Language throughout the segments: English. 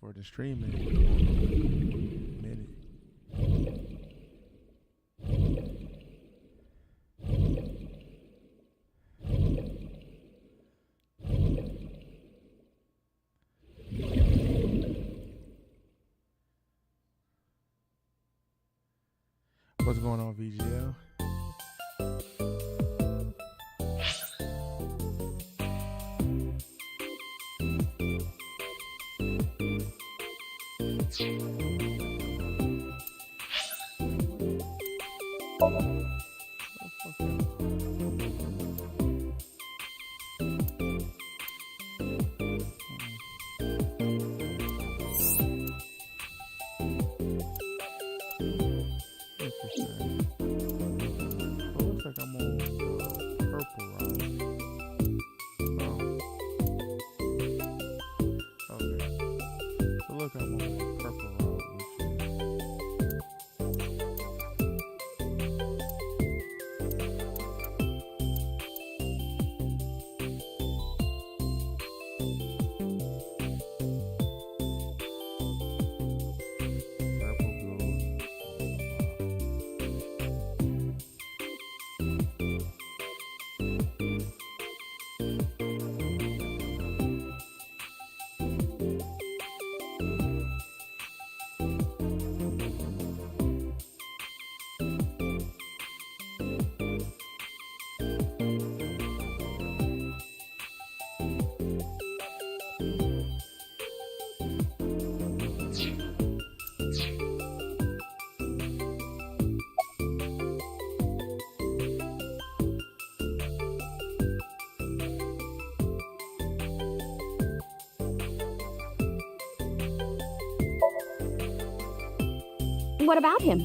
for the streaming minute. What's going on, VGL? What about him?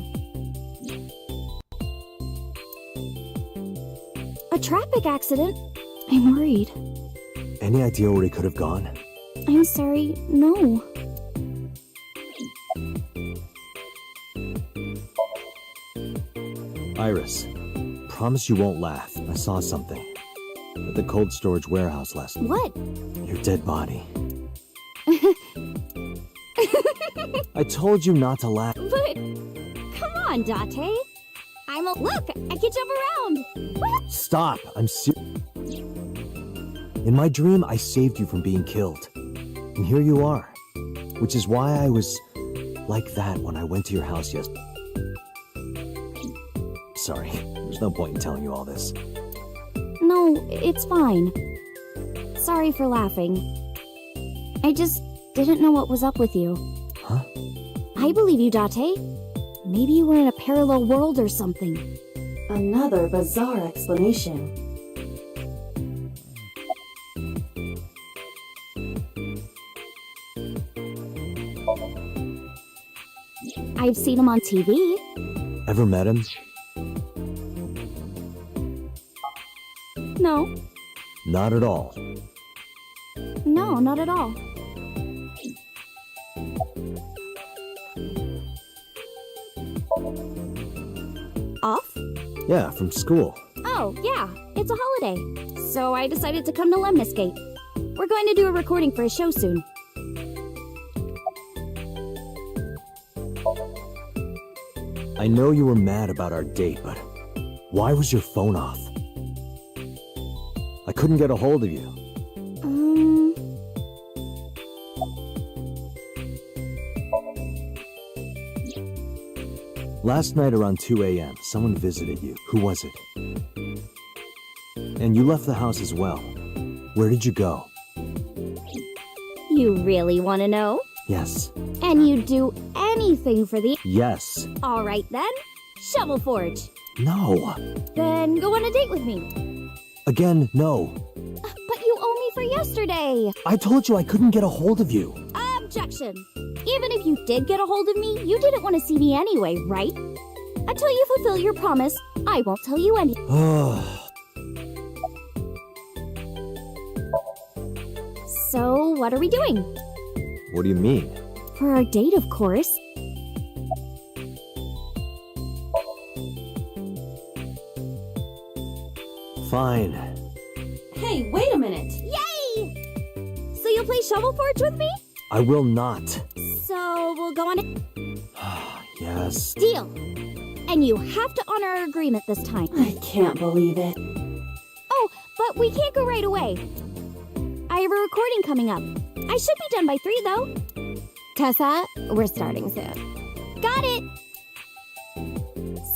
A traffic accident? I'm worried. Any idea where he could have gone? I'm sorry, no. Iris, promise you won't laugh. I saw something at the cold storage warehouse last night. What? Your dead body. I told you not to laugh. But, come on, Date. Look, I can jump around. Stop, I'm In my dream, I saved you from being killed. And here you are. Which is why I was like that when I went to your house yesterday. Sorry, there's no point in telling you all this. No, it's fine. Sorry for laughing. I just didn't know what was up with you. Huh? I believe you, Date. Maybe you were in a parallel world or something. Another bizarre explanation. I've seen him on TV. Ever met him? No. Not at all. No, not at all. Off? Yeah, from school. Oh, yeah. It's a holiday. So I decided to come to Lemniscate. We're going to do a recording for a show soon. I know you were mad about our date, but why was your phone off? I couldn't get a hold of you. Last night around 2 a.m., someone visited you. Who was it? And you left the house as well. Where did you go? You really want to know? Yes. And you'd do anything for the... Yes. All right, then. Shovel Forge. No. Then go on a date with me. Again, no. But you owe me for yesterday. I told you I couldn't get a hold of you. Objection. Even if you did get a hold of me, you didn't want to see me anyway, right? Until you fulfill your promise, I won't tell you anything. So, what are we doing? What do you mean? For our date, of course. Fine. Hey, wait a minute! Yay! So you'll play Shovel Forge with me? I will not. go on it? Yes. Deal. And you have to honor our agreement this time. I can't believe it. Oh, but we can't go right away. I have a recording coming up. I should be done by 3, though. Tessa, we're starting soon. Got it!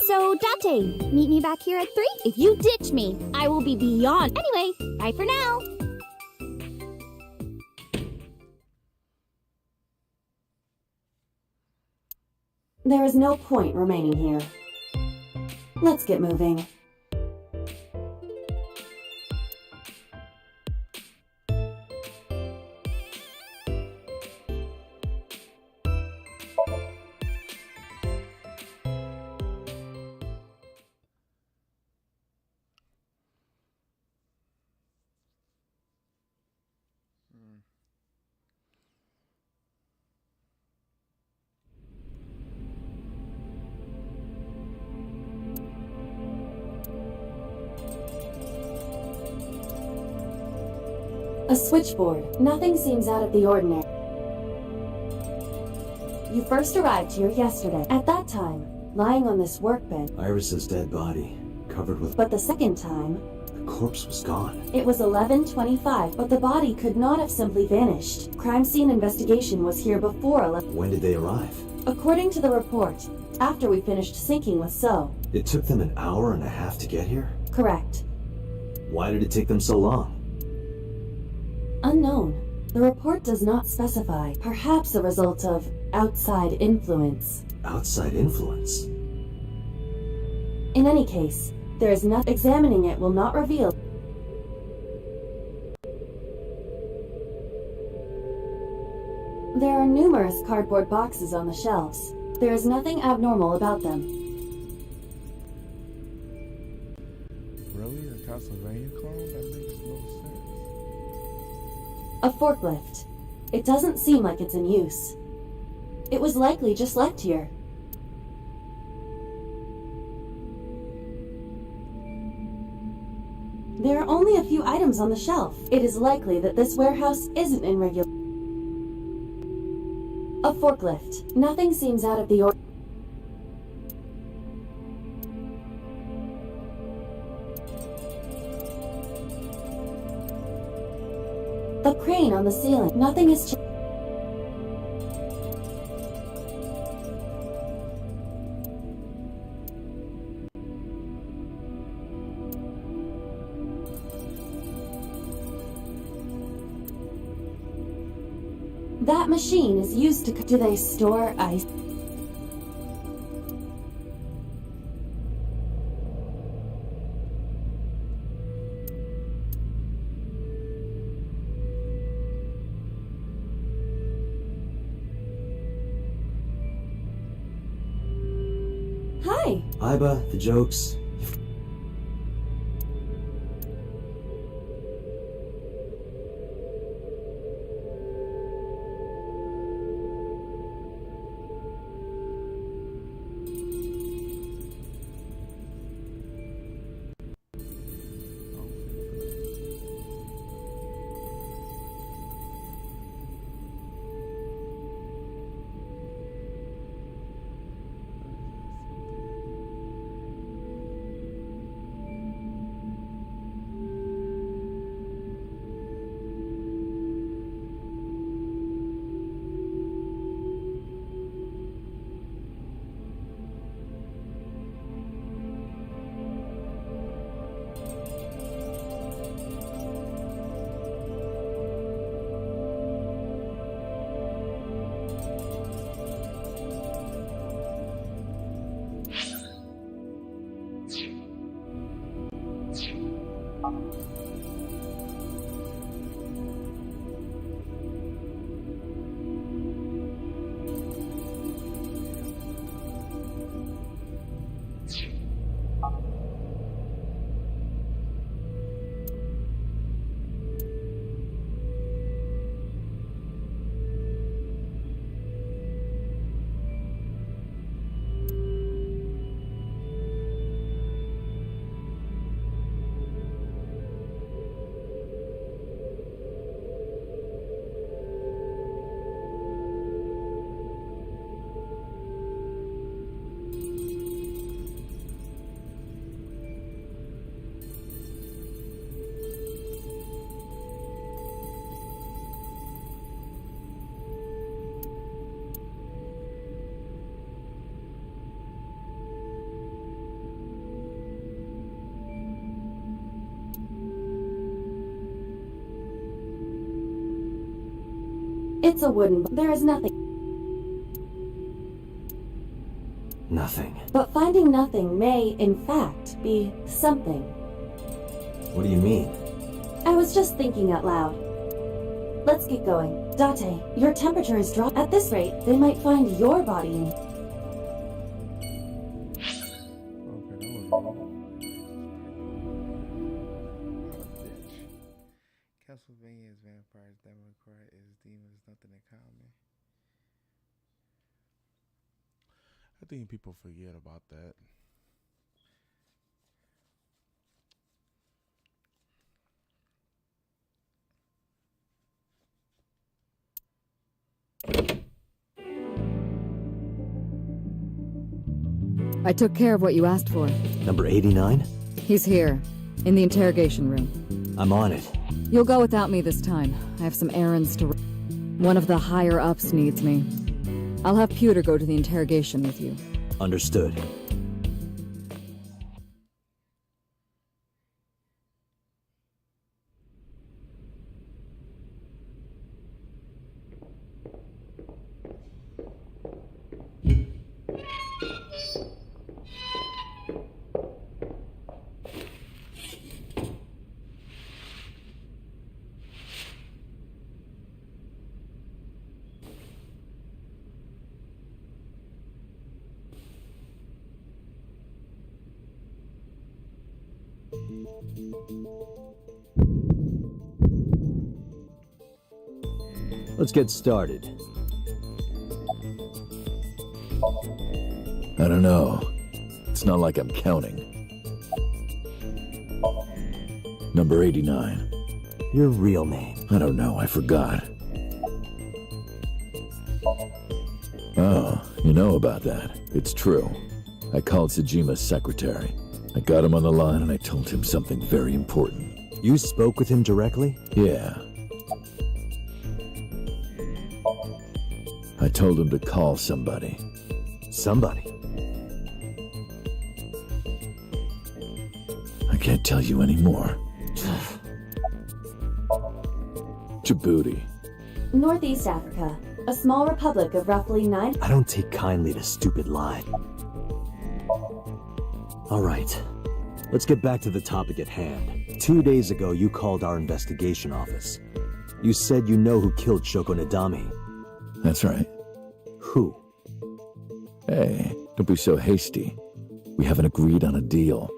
So, Date, meet me back here at 3. If you ditch me, I will be beyond. Anyway, bye for now. There is no point remaining here. Let's get moving. A switchboard. Nothing seems out of the ordinary. You first arrived here yesterday. At that time, lying on this workbench. Iris's dead body, covered with... But the second time, The corpse was gone. it was 11:25, but the body could not have simply vanished. Crime scene investigation was here before 11. When did they arrive? According to the report, after we finished syncing with So. It took them an hour and a half to get here? Correct. Why did it take them so long? Unknown. The report does not specify. Perhaps a result of outside influence. Outside influence? In any case, there is nothing. Examining it will not reveal. There are numerous cardboard boxes on the shelves. There is nothing abnormal about them. Really? A Castlevania clone? That makes no sense. A forklift. It doesn't seem like it's in use. It was likely just left here. There are only a few items on the shelf. It is likely that this warehouse isn't in regular. A forklift. Nothing seems out of the ordinary. A crane on the ceiling. Nothing is changed. That machine is used to... Do they store ice? Hi. Iba, the jokes. It's a wooden... There is nothing. Nothing. But finding nothing may, in fact, be something. What do you mean? I was just thinking out loud. Let's get going. Date, your temperature is dropped. At this rate, they might find your body in... Okay, that was Castlevania's vampires, Democrat is demons, nothing in common. I think people forget about that. I took care of what you asked for. Number 89? He's here, in the interrogation room. I'm on it. You'll go without me this time. I have some errands to run. One of the higher-ups needs me. I'll have Pewter go to the interrogation with you. Understood. Let's get started. I don't know. It's not like I'm counting. Number 89. Your real name. I don't know, I forgot. Oh, you know about that. It's true. I called Tsujima's secretary. I got him on the line and I told him something very important. You spoke with him directly? Yeah. I told him to call somebody. Somebody? I can't tell you anymore. Djibouti. Northeast Africa, a small republic of roughly 9... I don't take kindly to stupid lies. All right. Let's get back to the topic at hand. 2 days ago, you called our investigation office. You said you know who killed Shoko Nadami. That's right. Who? Hey, don't be so hasty. We haven't agreed on a deal.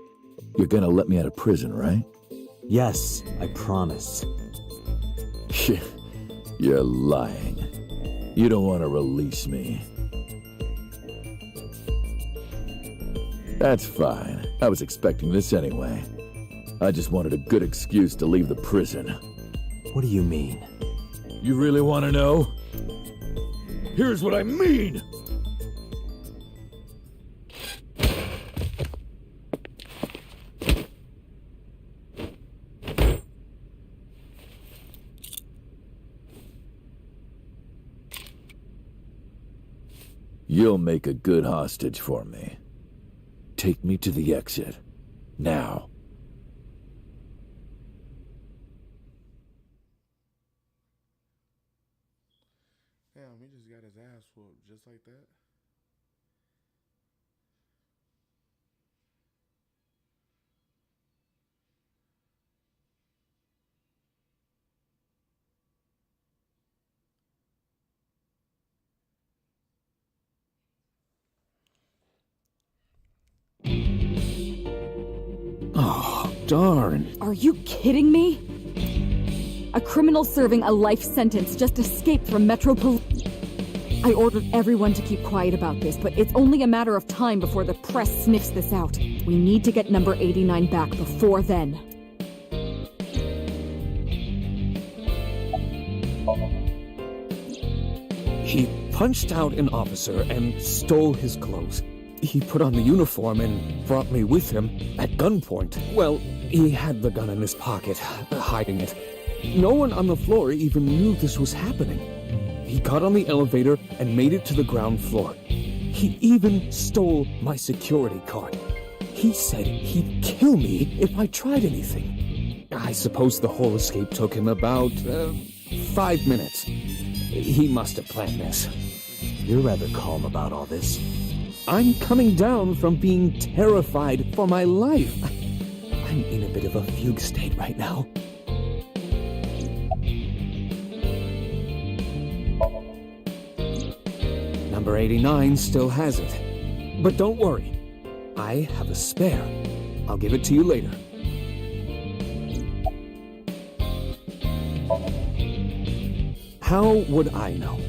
You're gonna let me out of prison, right? Yes, I promise. You're lying. You don't want to release me. That's fine. I was expecting this anyway. I just wanted a good excuse to leave the prison. What do you mean? You really want to know? Here's what I mean! You'll make a good hostage for me. Take me to the exit. Now. Damn, he just got his ass whooped just like that. Oh, darn. Are you kidding me? A criminal serving a life sentence just escaped from Metro Police. I ordered everyone to keep quiet about this, but it's only a matter of time before the press sniffs this out. We need to get number 89 back before then. He punched out an officer and stole his clothes. He put on the uniform and brought me with him at gunpoint. Well, he had the gun in his pocket, hiding it. No one on the floor even knew this was happening. He got on the elevator and made it to the ground floor. He even stole my security card. He said he'd kill me if I tried anything. I suppose the whole escape took him about 5 minutes. He must have planned this. You're rather calm about all this. I'm coming down from being terrified for my life. I'm in a bit of a fugue state right now. Number 89 still has it. But don't worry. I have a spare. I'll give it to you later. How would I know?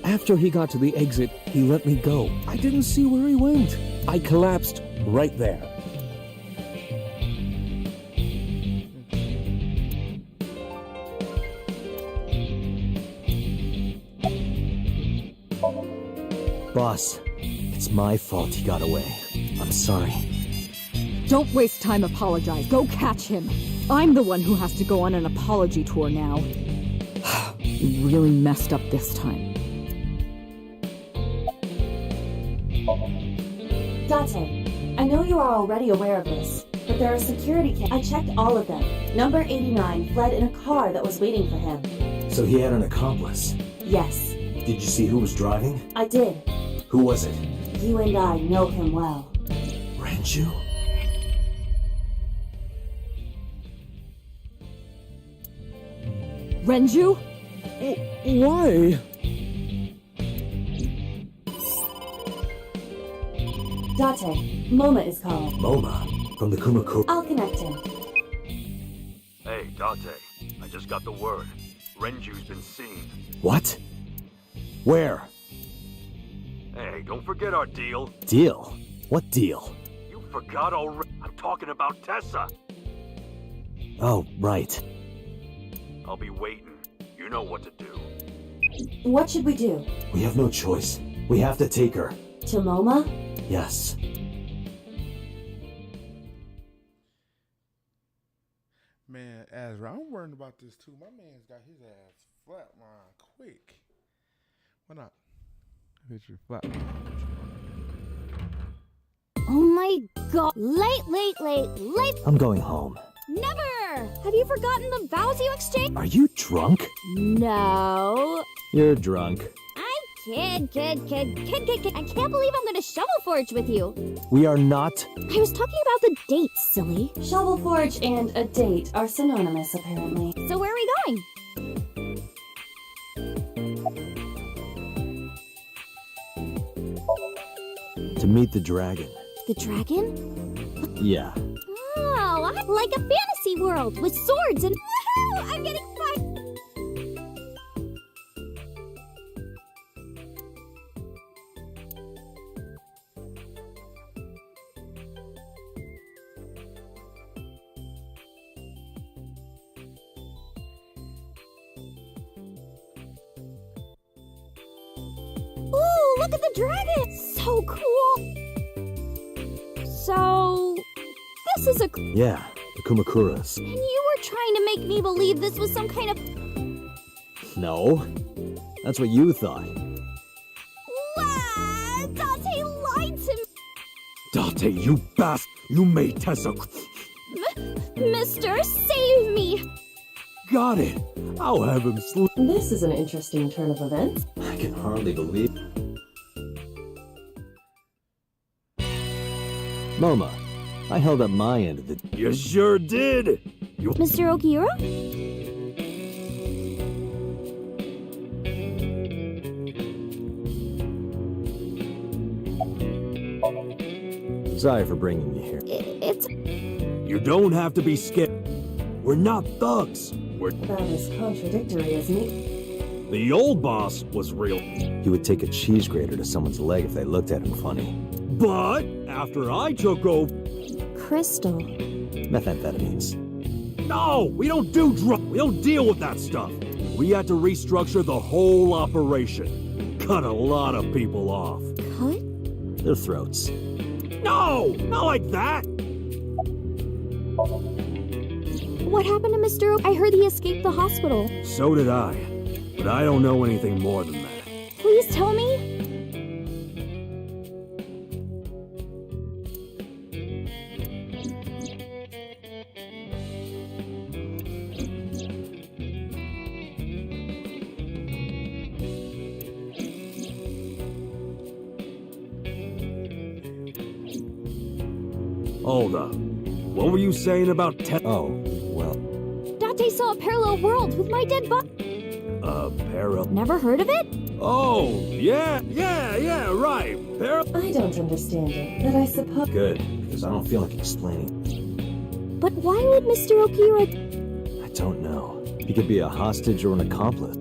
After he got to the exit, he let me go. I didn't see where he went. I collapsed right there. Boss, it's my fault he got away. I'm sorry. Don't waste time apologize. Go catch him. I'm the one who has to go on an apology tour now. You really messed up this time. Date, I know you are already aware of this, but there are security cameras. I checked all of them. Number 89 fled in a car that was waiting for him. So he had an accomplice. Yes, Did you see who was driving? I did. Who was it? You and I know him well. Renju? Renju? Why? Date, Moma is calling. Moma, from the Kumakura. I'll connect him. Hey, Date. I just got the word. Renju's been seen. What? Where? Hey, don't forget our deal. Deal? What deal? You forgot already. I'm talking about Tessa. Oh, right. I'll be waiting. You know what to do. What should we do? We have no choice. We have to take her. To Moma? Yes. Man, Azra, I'm worried about this too. My man's got his ass flatline quick. Why not? Hit your flatline. Oh my god. Late. I'm going home. Never! Have you forgotten the vows you exchanged? Are you drunk? No. You're drunk. I'm kid. I can't believe I'm gonna shovel forge with you. We are not. I was talking about the dates, silly. Shovel Forge and a date are synonymous, apparently. So where are we going? To meet the dragon. The dragon? Yeah. Oh, like a fantasy world with swords and woohoo! I'm getting fired. Ooh, look at the dragon! So cool. So, this is a. Yeah, the Kumakuras. And you were trying to make me believe this was some kind of. No. That's what you thought. What? Dante lied to me. Date, you bastard! You made Tessa. Mister, save me. Got it. I'll have him sleep. This is an interesting turn of events. I can hardly believe. Moma, I held up my end of the. You sure did. Mr. Okiura? Sorry for bringing you here. It's. You don't have to be scared. We're not thugs. We're That is contradictory, isn't it? the old boss was real. He would take a cheese grater to someone's leg if they looked at him funny. But after I took over, Crystal. Methamphetamines. no, we don't do drugs. We don't deal with that stuff. We had to restructure the whole operation. Cut a lot of people off. Cut? Their throats. No, not like that. What happened to Mr. I heard he escaped the hospital. So did I. But I don't know anything more than that. Please tell me. Hold up. What were you saying about Oh, well, Date saw a parallel world with my dead body. Never heard of it? Oh, yeah, right. I don't understand it, but I suppose. good, because I don't feel like explaining. But why would Mr. Okiura... I don't know. He could be a hostage or an accomplice.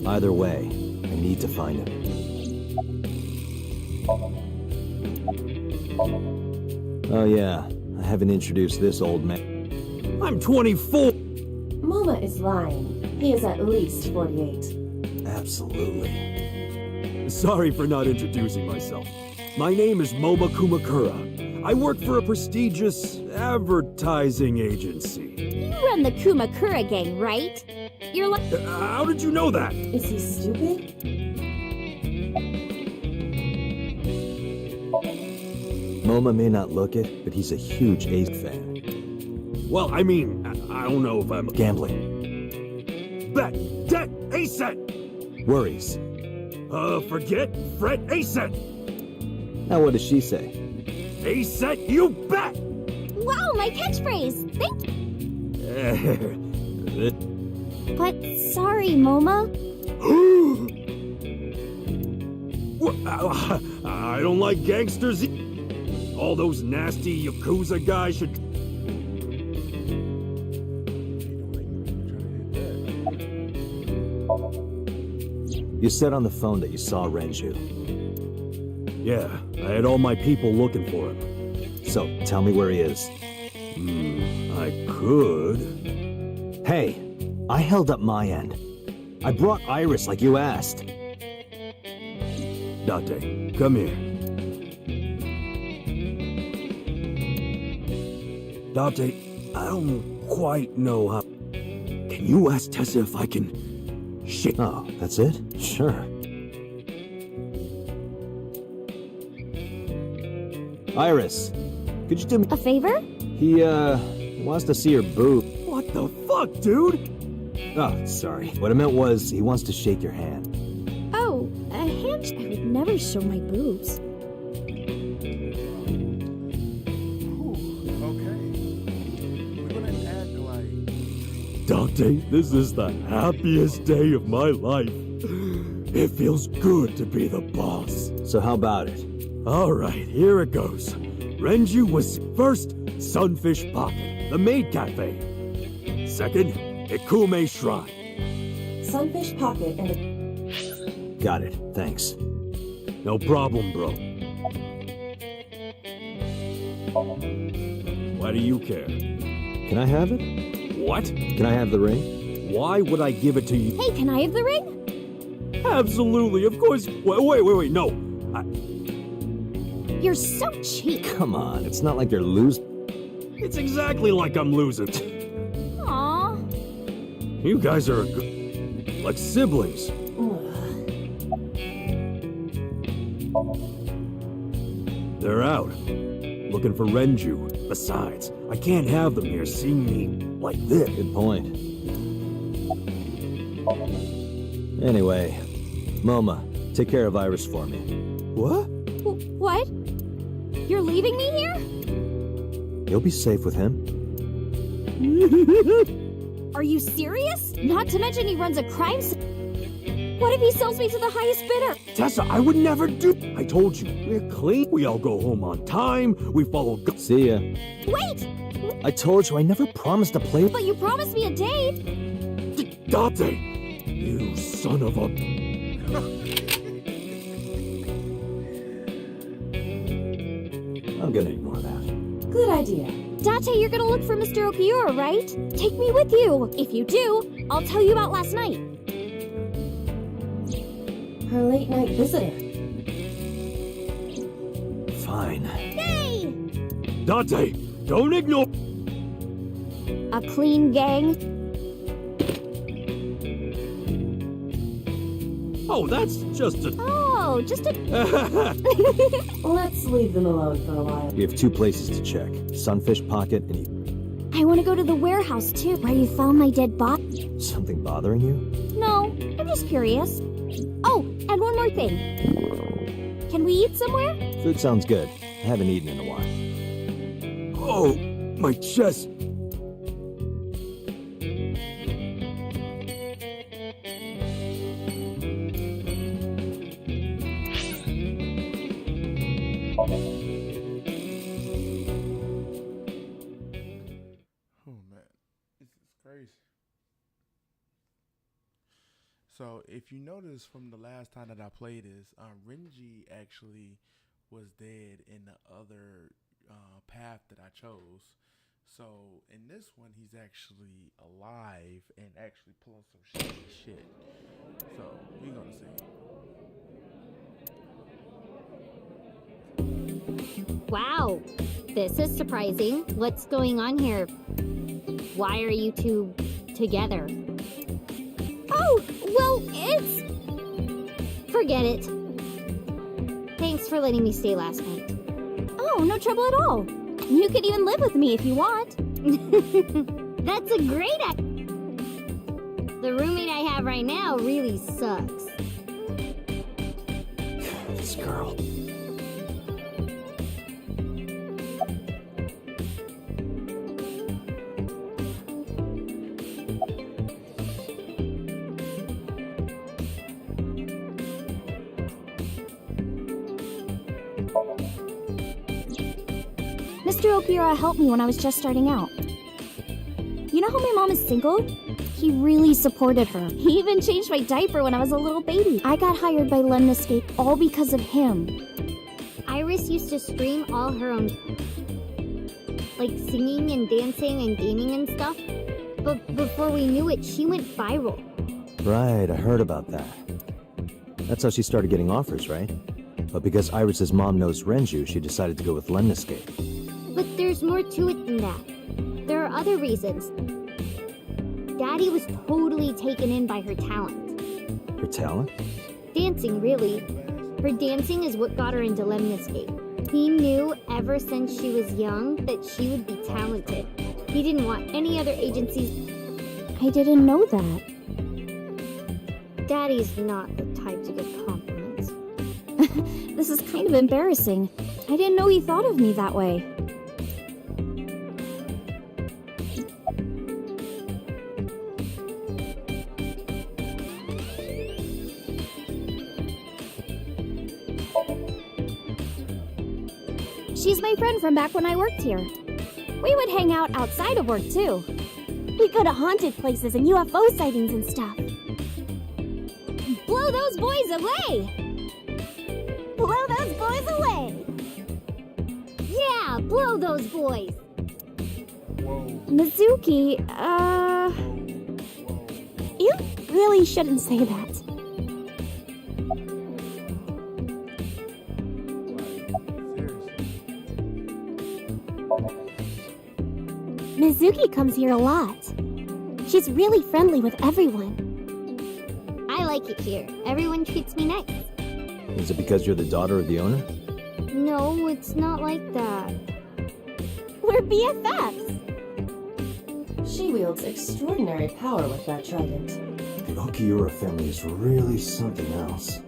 Either way, I need to find him. Oh yeah, I haven't introduced this old man. I'm 24. Moma is lying. He is at least 48. Absolutely. Sorry for not introducing myself. My name is Moma Kumakura. I work for a prestigious advertising agency. You run the Kumakura gang, right? You're like... How did you know that? Is he stupid? MoMA may not look it, but he's a huge Ace fan. Well, I mean, I don't know if I'm... Gambling. Bet! Debt! Aset! Worries. Forget? Fret? Aset! Now what does she say? Aset, you bet! Wow, my catchphrase! Thank you! But sorry, Moma. I don't like gangsters. All those nasty Yakuza guys should... You said on the phone that you saw Renju. Yeah, I had all my people looking for him. So, tell me where he is. I could... Hey, I held up my end. I brought Iris like you asked. Date, come here. Date, I don't quite know how... Can you ask Tessa if I can... Shit. Oh, that's it? Sure. Iris, could you do me A favor? He wants to see your boob. What the fuck, dude? Oh, sorry. What I meant was, he wants to shake your hand. Oh, a hand... I would never show my boobs. Okay. We're gonna act like... Dante, this is the happiest day of my life. It feels good to be the boss. So how about it? Alright, here it goes. Renju was first, Sunfish Pocket, the maid cafe. Second, Ikume Shrine. Sunfish Pocket and a... Got it. Thanks. No problem, bro. Why do you care? Can I have it? What? Can I have the ring? Why would I give it to you? Hey, can I have the ring? Absolutely, of course. Wait, no. You're so cheap. Come on, it's not like you're losing. It's exactly like I'm losing. Aww. You guys are like siblings. They're out. Looking for Renju. Besides, I can't have them here seeing me like this. Good point. Anyway, Moma, take care of Iris for me. What? What? You're leaving me here? You'll be safe with him. Are you serious? Not to mention he runs a crime What if he sells me to the highest bidder? Tessa, I would never do. I told you, we're clean. We all go home on time. We follow. See ya. Wait! I told you I never promised to play. But you promised me a date. Date, you son of a. I'm gonna ignore that. Good idea. Date, you're gonna look for Mr. Okiura, right? Take me with you. If you do, I'll tell you about last night. Her late night visitor. Fine. Yay! Date, don't ignore. A clean gang? Oh, that's just a. Oh, just a... Let's leave them alone for a while. We have two places to check. Sunfish Pocket and I want to go to the warehouse, too, where you found my dead body. Something bothering you? No, I'm just curious. Oh, and one more thing. Can we eat somewhere? Food sounds good. I haven't eaten in a while. Oh, my chest. Oh man, this is crazy. So if you notice from the last time that I played this, Renji actually was dead in the other path that I chose. So in this one, he's actually alive and actually pulling some shady shit. So we're gonna see. Wow, this is surprising. What's going on here? Why are you two together? Oh, well, it's... Forget it. Thanks for letting me stay last night. Oh, no trouble at all. You could even live with me if you want. That's a great idea. The roommate I have right now really sucks. This girl. Mr. Okura helped me when I was just starting out. You know how my mom is single? He really supported her. He even changed my diaper when I was a little baby. I got hired by Lemniscape all because of him. Iris used to stream all her own, like singing and dancing and gaming and stuff. But before we knew it, she went viral. Right, I heard about that. That's how she started getting offers, right? But because Iris's mom knows Renju, she decided to go with Lemniscape. But there's more to it than that. There are other reasons. Daddy was totally taken in by her talent. Her talent? Dancing, really. Her dancing is what got her into Lemniscape. He knew ever since she was young that she would be talented. He didn't want any other agencies. I didn't know that. Daddy's not the type to give compliments. This is kind of embarrassing. I didn't know he thought of me that way. She's my friend from back when I worked here. We would hang out outside of work, too. We'd go to haunted places and UFO sightings and stuff. Blow those boys away! Blow those boys away! Yeah, blow those boys! Whoa. Mizuki, Whoa. you really shouldn't say that. Mizuki comes here a lot. She's really friendly with everyone. I like it here. Everyone treats me nice. Is it because you're the daughter of the owner? No, it's not like that. We're BFFs. She wields extraordinary power with that trident. The Okiura family is really something else.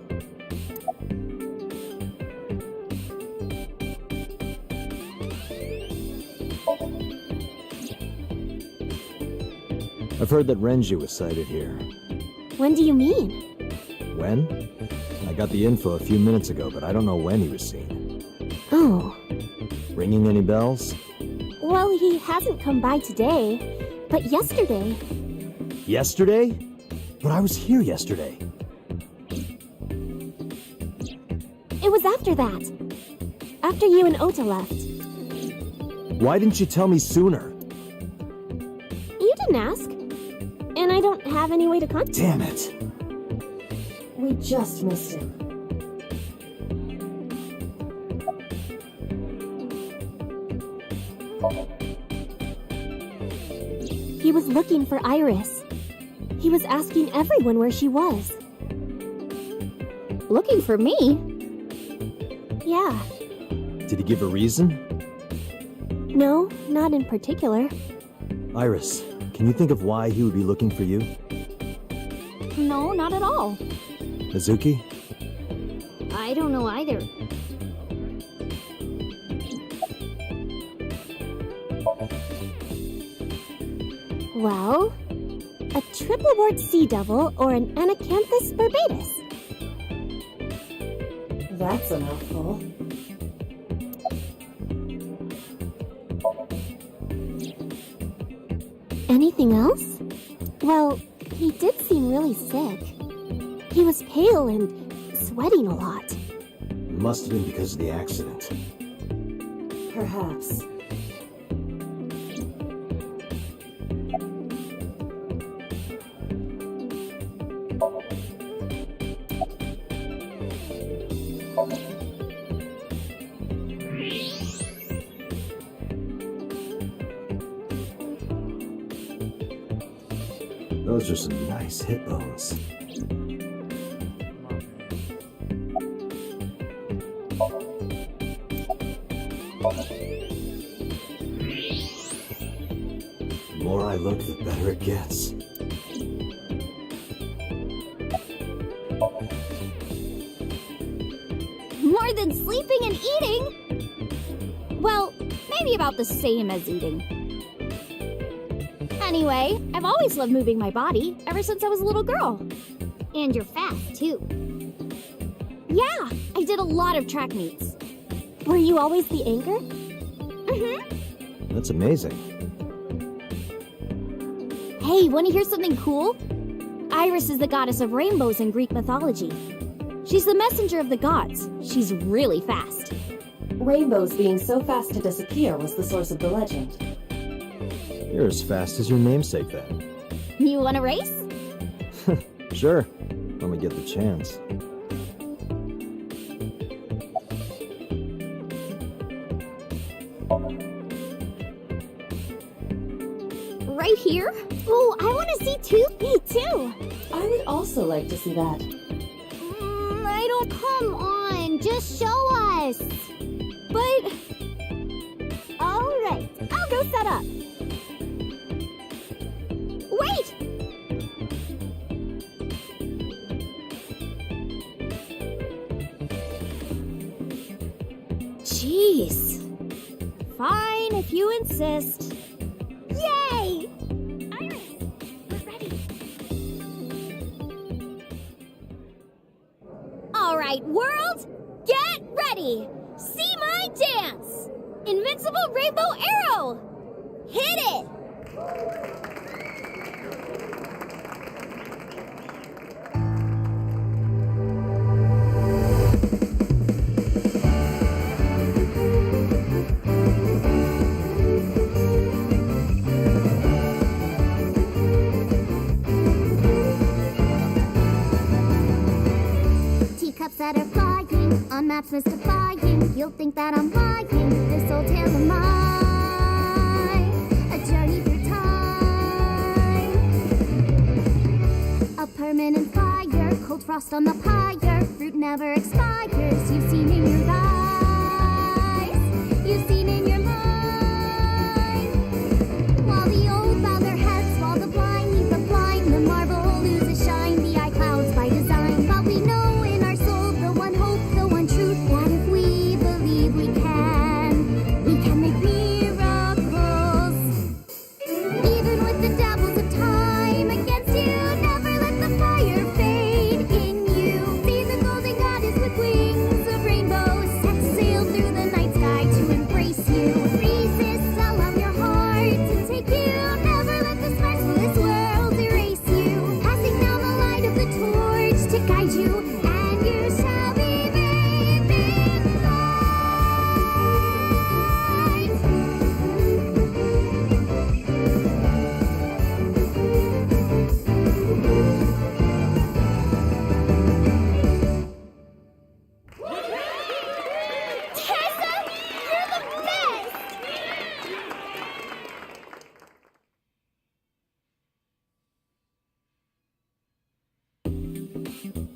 I've heard that Renju was sighted here. When do you mean? When? I got the info a few minutes ago, but I don't know when he was seen. Oh. Ringing any bells? Well, he hasn't come by today, but yesterday. Yesterday? But I was here yesterday. It was after that. After you and Ota left. Why didn't you tell me sooner? You didn't ask. And I don't have any way to contact. Damn it! We just missed him. He was looking for Iris. He was asking everyone where she was. Looking for me? Yeah. Did he give a reason? No, not in particular. Iris, can you think of why he would be looking for you? No, not at all. Mizuki? I don't know either. Well, a triple wart sea devil or an anacanthus barbatus. That's a mouthful. Anything else? Well, he did seem really sick. He was pale and sweating a lot. Must have been because of the accident. Perhaps. Those are some nice hip bones. The more I look, the better it gets. More than sleeping and eating? Well, maybe about the same as eating. Anyway, I've always loved moving my body, ever since I was a little girl. And you're fast, too. Yeah, I did a lot of track meets. Were you always the anchor? Mm-hmm. That's amazing. Hey, want to hear something cool? Iris is the goddess of rainbows in Greek mythology. She's the messenger of the gods. She's really fast. Rainbows being so fast to disappear was the source of the legend. You're as fast as your namesake then. You want to race? Sure, when we get the chance. Right here? Oh, I want to see too. Me too. I would also like to see that. I don't. Come on, just show us. But. All right, I'll go set up. Wait! Jeez. Fine, if you insist. Yay! Iris, we're ready. All right, world, get ready. See my dance. Invincible rainbow arrow. Hit it. That are flying on maps mystifying. You'll think that I'm lying. This old tale of mine, a journey through time. A permanent fire, cold frost on the pyre. Fruit never expires. You've seen in your eyes. You've seen in your mind. While the old bow their heads, while the blind lead the blind, the marble loses shine. The eye clouds by design, but we know. That if we believe we can make miracles. Even with the devils of time against you, never let the fire fade in you. See the golden goddess with wings of rainbows set sail through the night sky to embrace you. Resist, allow your heart to take you. Never let this merciless world erase you. Passing down the light of the torch to guide you, and you shall be.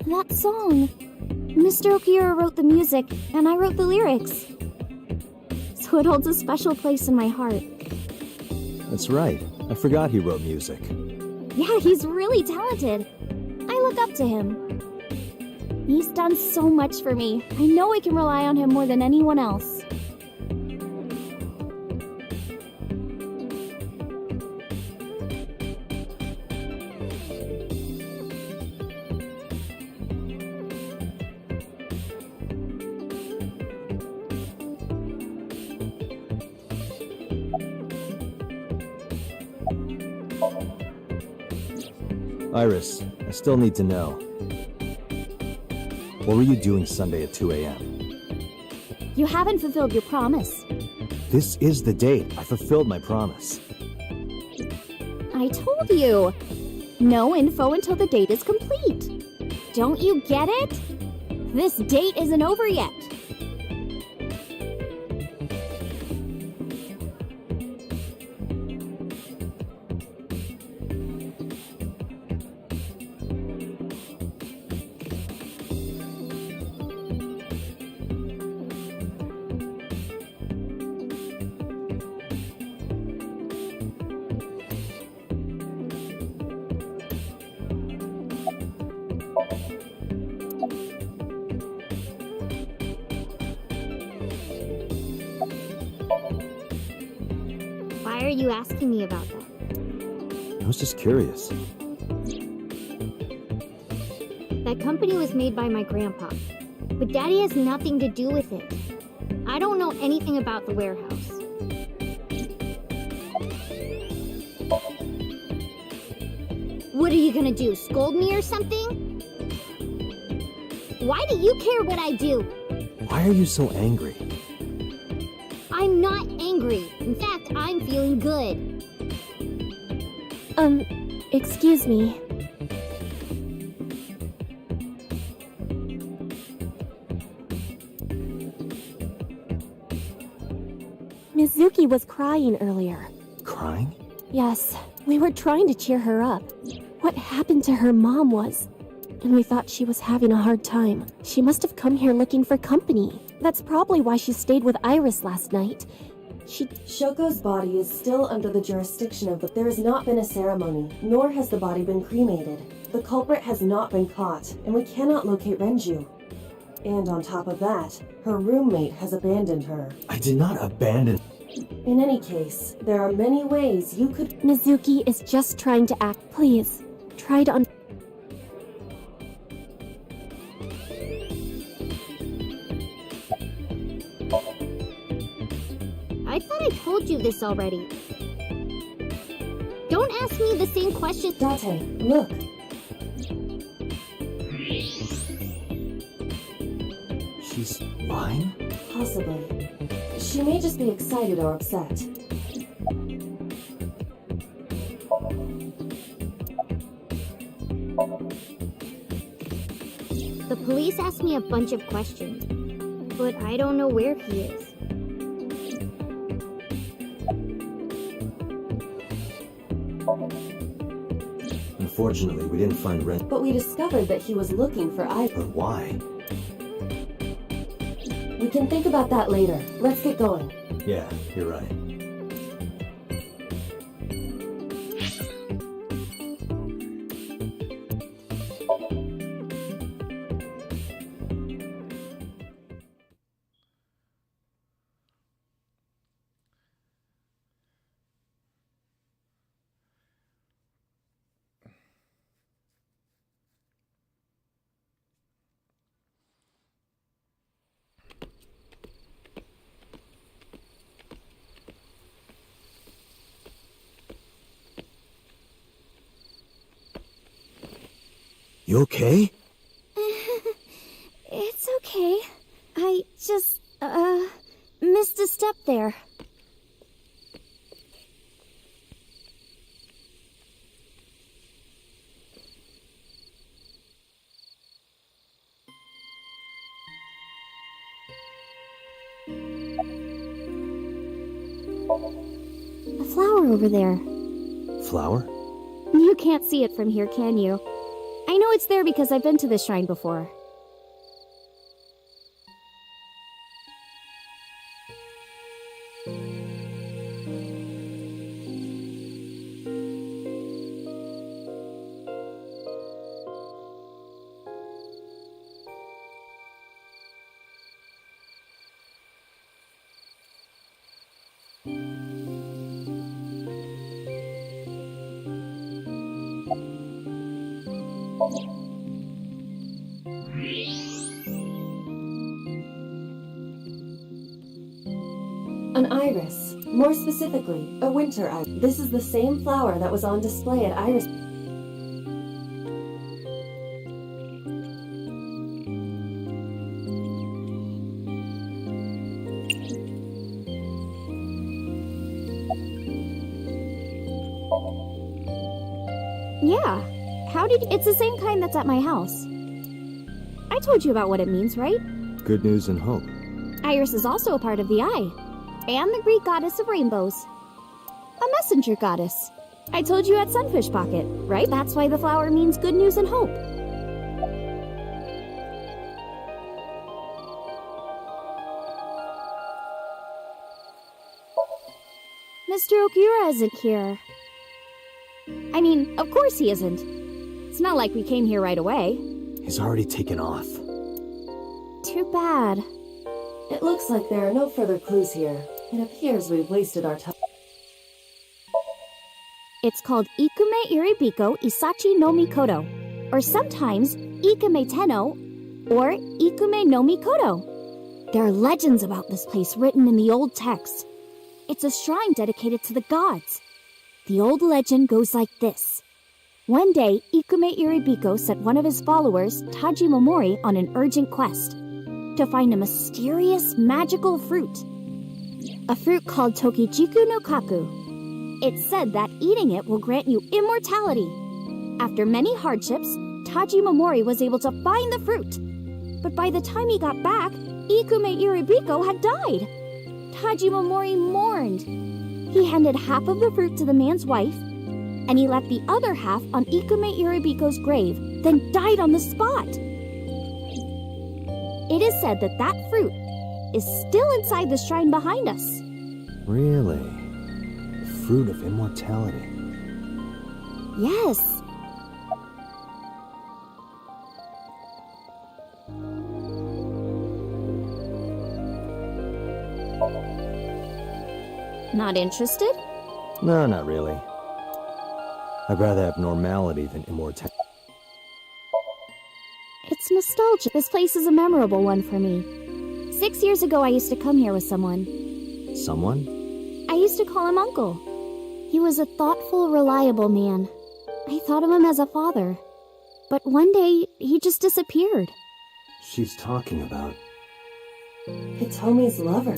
That song. Mr. Okira wrote the music, and I wrote the lyrics. So it holds a special place in my heart. That's right. I forgot he wrote music. Yeah, he's really talented. I look up to him. He's done so much for me. I know I can rely on him more than anyone else. Iris, I still need to know. What were you doing Sunday at 2 a.m.? You haven't fulfilled your promise. This is the date. I fulfilled my promise. I told you. No info until the date is complete. Don't you get it? This date isn't over yet. Why are you asking me about that? I was just curious. That company was made by my grandpa, but Daddy has nothing to do with it. I don't know anything about the warehouse. What are you gonna do, scold me or something? Why do you care what I do? Why are you so angry? I'm not angry. In fact, I'm feeling good. Excuse me. Mizuki was crying earlier. Crying? Yes, we were trying to cheer her up. What happened to her mom was... And we thought she was having a hard time. She must have come here looking for company. That's probably why she stayed with Iris last night. Shoko's body is still under the jurisdiction of the... There has not been a ceremony, nor has the body been cremated. The culprit has not been caught, and we cannot locate Renju. And on top of that, her roommate has abandoned her. I did not abandon... In any case, there are many ways you could... Mizuki is just trying to act. Please, try to I thought I told you this already. Don't ask me the same question. Date, look. She's lying? Possibly. She may just be excited or upset. The police asked me a bunch of questions, but I don't know where he is. Unfortunately, we didn't find Ren. But we discovered that he was looking for Iris. But why? We can think about that later. Let's get going. Yeah, you're right. You okay? It's okay. I just, missed a step there. A flower over there. Flower? You can't see it from here, can you? I know it's there because I've been to this shrine before. An iris, More specifically, a winter iris. This is the same flower that was on display at Iris. Yeah. How did... It's the same kind that's at my house. I told you about what it means, right? Good news and hope. Iris is also a part of the eye. And the Greek goddess of rainbows. A messenger goddess. I told you at Sunfish Pocket, right? That's why the flower means good news and hope. Mr. Okura isn't here. I mean, of course he isn't. It's not like we came here right away. He's already taken off. Too bad. It looks like there are no further clues here. It appears we've wasted our time. It's called Ikume Iribiko Isachi no Mikoto, or sometimes Ikume Tenno, or Ikume no Mikoto. There are legends about this place written in the old text. It's a shrine dedicated to the gods. The old legend goes like this. One day, Ikume Iribiko sent one of his followers, Taji Momori, on an urgent quest to find a mysterious, magical fruit. A fruit called Tokijiku no Kaku. It's said that eating it will grant you immortality. After many hardships, Taji Momori was able to find the fruit. But by the time he got back, Ikume Iribiko had died. Taji Momori mourned. He handed half of the fruit to the man's wife, and he left the other half on Ikume Iribiko's grave, then died on the spot. It is said that that fruit is still inside the shrine behind us. Really? The fruit of immortality. Yes. Not interested? No, not really. I'd rather have normality than immortality. It's nostalgic. This place is a memorable one for me. 6 years ago, I used to come here with someone. Someone? I used to call him Uncle. He was a thoughtful, reliable man. I thought of him as a father. But one day, he just disappeared. She's talking about... Hitomi's lover.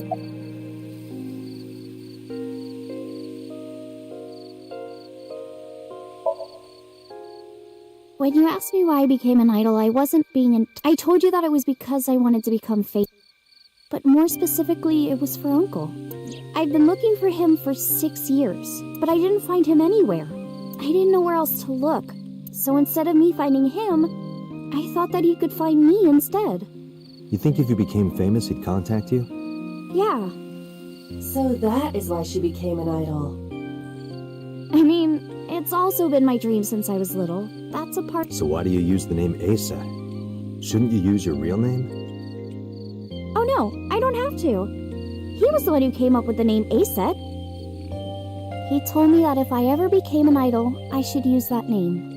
When you asked me why I became an idol, I wasn't being I told you that it was because I wanted to become famous. But more specifically, it was for Uncle. I'd been looking for him for 6 years, but I didn't find him anywhere. I didn't know where else to look. So instead of me finding him, I thought that he could find me instead. You think if you became famous, he'd contact you? Yeah. So that is why she became an idol. I mean, it's also been my dream since I was little. That's a part. So why do you use the name Asa? Shouldn't you use your real name? Oh no, I don't have to. He was the one who came up with the name Aset. He told me that if I ever became an idol, I should use that name.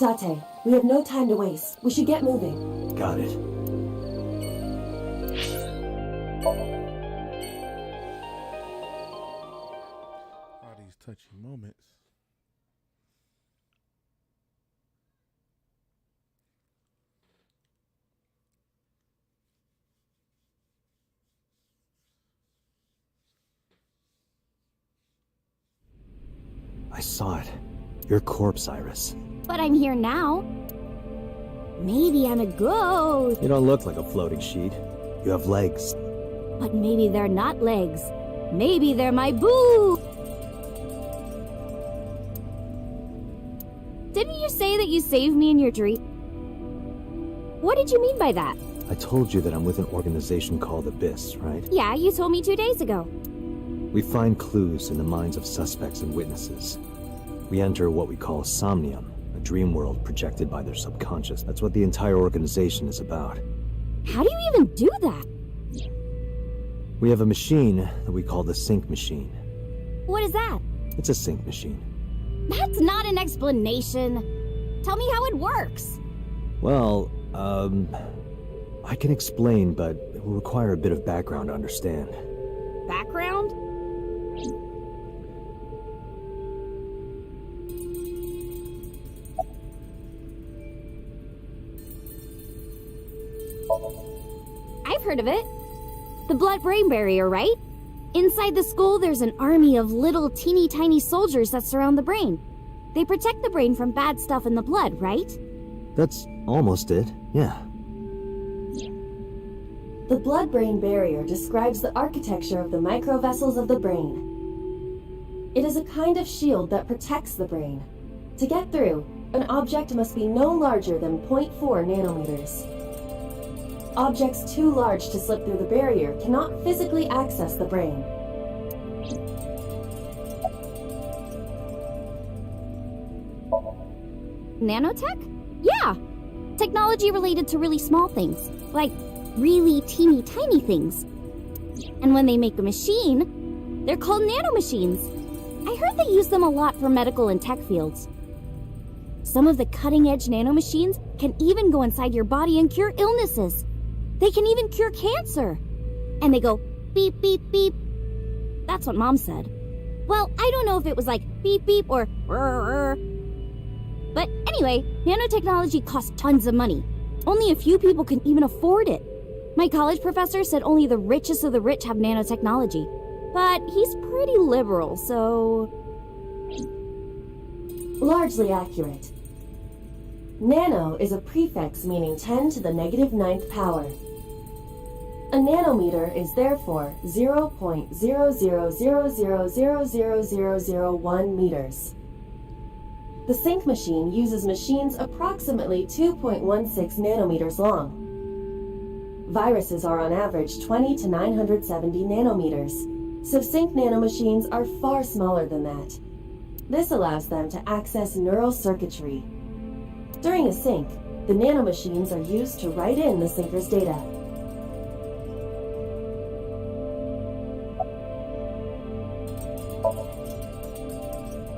Date, we have no time to waste. We should get moving. Got it. All these touchy moments. I saw it. Your corpse, Iris. But I'm here now. Maybe I'm a ghost. You don't look like a floating sheet. You have legs. But maybe they're not legs. Maybe they're my boobs. Didn't you say that you saved me in your dream? What did you mean by that? I told you that I'm with an organization called Abyss, right? Yeah, you told me 2 days ago. We find clues in the minds of suspects and witnesses. We enter what we call Somnium, a dream world projected by their subconscious. That's what the entire organization is about. How do you even do that? We have a machine that we call the sync machine. What is that? It's a sync machine. That's not an explanation. Tell me how it works. Well, I can explain, but it will require a bit of background to understand. Background? I've heard of it. The blood-brain barrier, right? Inside the skull, there's an army of little teeny tiny soldiers that surround the brain. They protect the brain from bad stuff in the blood, right? That's almost it, yeah. The blood-brain barrier describes the architecture of the microvessels of the brain. It is a kind of shield that protects the brain. To get through, an object must be no larger than 0.4 nanometers. Objects too large to slip through the barrier cannot physically access the brain. Nanotech? Yeah! Technology related to really small things, like really teeny tiny things. And when they make a machine, they're called nanomachines. I heard they use them a lot for medical and tech fields. Some of the cutting-edge nanomachines can even go inside your body and cure illnesses. They can even cure cancer. And they go beep, beep, beep. That's what Mom said. Well, I don't know if it was like beep, beep or rrr. But anyway, nanotechnology costs tons of money. Only a few people can even afford it. My college professor said only the richest of the rich have nanotechnology. But he's pretty liberal, so... Largely accurate. Nano is a prefix meaning 10 to the negative 9th power. A nanometer is therefore 0.0000000001 meters. The sync machine uses machines approximately 2.16 nanometers long. Viruses are on average 20 to 970 nanometers, so sync nanomachines are far smaller than that. This allows them to access neural circuitry. During a sync, the nanomachines are used to write in the syncer's data.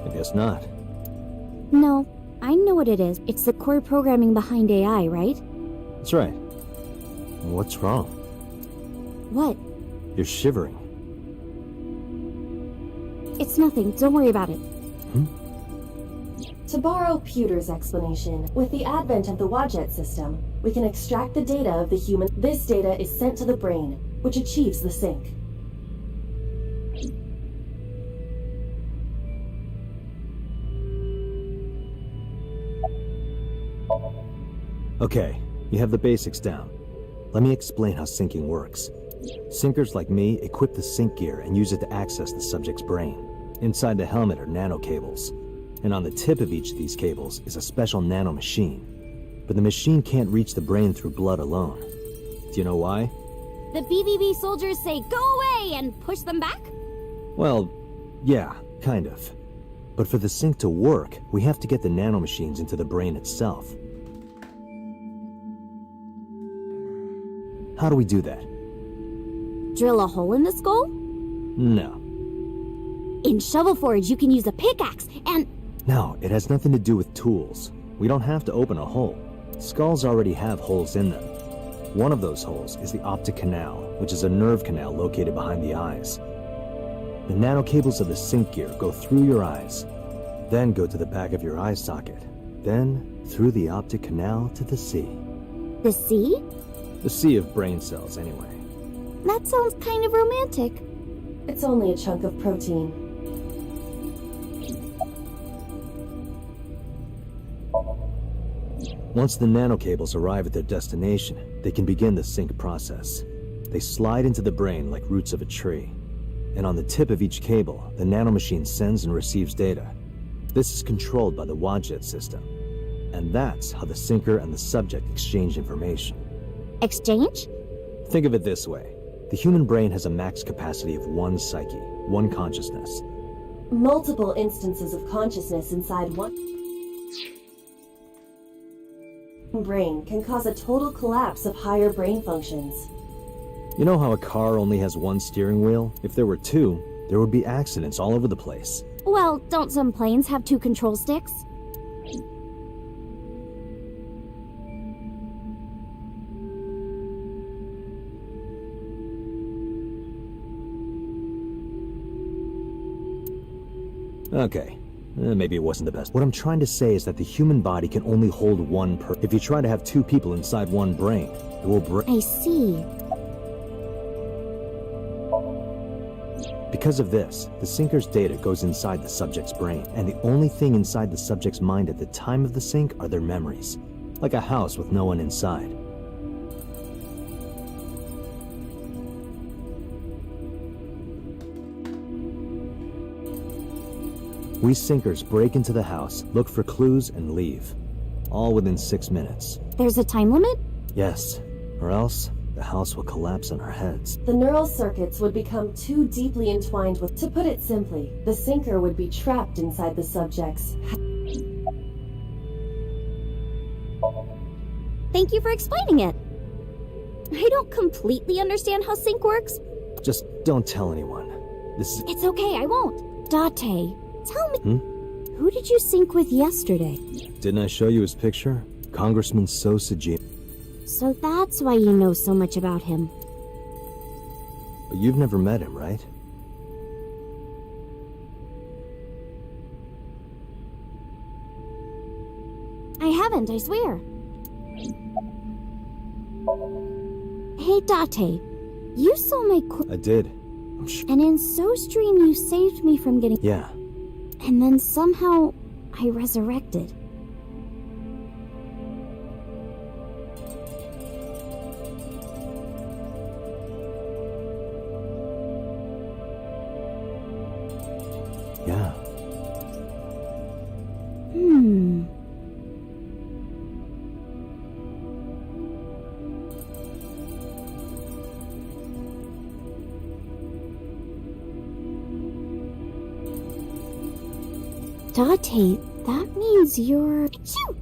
I guess not. No, I know what it is. It's the core programming behind AI, right? That's right. What's wrong? What? You're shivering. It's nothing. Don't worry about it. To borrow Pewter's explanation, with the advent of the Wadjet system, we can extract the data of the human. This data is sent to the brain, which achieves the sync. Okay, you have the basics down. Let me explain how syncing works. Syncers like me equip the sync gear and use it to access the subject's brain. Inside the helmet are nanocables, and on the tip of each of these cables is a special nanomachine. But the machine can't reach the brain through blood alone. Do you know why? The BBB soldiers say, go away, and push them back? Well, yeah, kind of. But for the sync to work, we have to get the nanomachines into the brain itself. How do we do that? Drill a hole in the skull? No. In Shovel Forge, you can use a pickaxe and... No, it has nothing to do with tools. We don't have to open a hole. Skulls already have holes in them. One of those holes is the Optic Canal, which is a nerve canal located behind the eyes. The nanocables of the sync gear go through your eyes, then go to the back of your eye socket, then through the Optic Canal to the sea. The sea? The sea of brain cells, anyway. That sounds kind of romantic. It's only a chunk of protein. Once the nanocables arrive at their destination, they can begin the sync process. They slide into the brain like roots of a tree. And on the tip of each cable, the nanomachine sends and receives data. This is controlled by the Wadjet system. And that's how the syncer and the subject exchange information. Exchange? Think of it this way. The human brain has a max capacity of one psyche, one consciousness. Multiple instances of consciousness inside one brain can cause a total collapse of higher brain functions. You know how a car only has one steering wheel? If there were two, there would be accidents all over the place. Well, don't some planes have 2 control sticks? Okay. Maybe it wasn't the best. What I'm trying to say is that the human body can only hold one If you try to have two people inside one brain, it will break. I see. Because of this, the sinker's data goes inside the subject's brain, and the only thing inside the subject's mind at the time of the sync are their memories. Like a house with no one inside. We sinkers break into the house, look for clues, and leave. All within 6 minutes. There's a time limit? Yes, or else the house will collapse on our heads. The neural circuits would become too deeply entwined with... To put it simply, the sinker would be trapped inside the subjects. Thank you for explaining it. I don't completely understand how sync works. Just don't tell anyone. This is... It's okay, I won't. Date, tell me, who did you sync with yesterday? Didn't I show you his picture? Congressman Sojima. So that's why you know so much about him. But you've never met him, right? I haven't, I swear. Hey, Date, you saw my I did. And in SoStream you saved me from getting... Yeah. And then somehow I resurrected. Yeah. Date, that means you're... Achoo!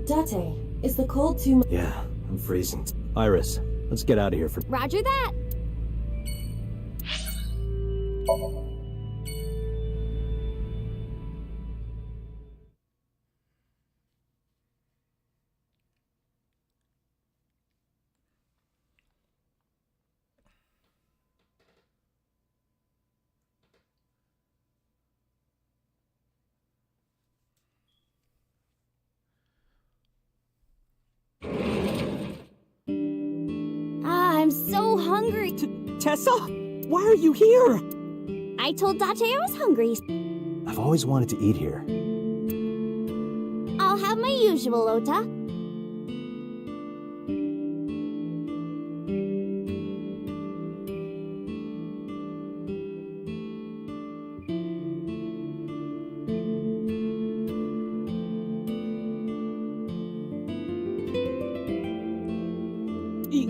Date, is the cold too much? Yeah, I'm freezing. Iris, let's get out of here for... Roger that! I'm so hungry. Tessa? Why are you here? I told Date I was hungry. I've always wanted to eat here. I'll have my usual, Ota.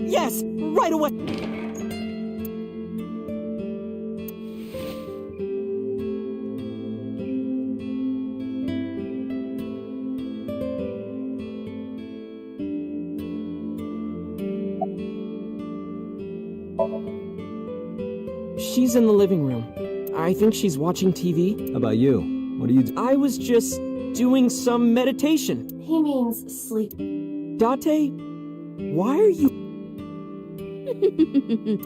Yes, right away. She's in the living room. I think she's watching TV. How about you? What are you doing? I was just doing some meditation. He means sleep. Date, why are you...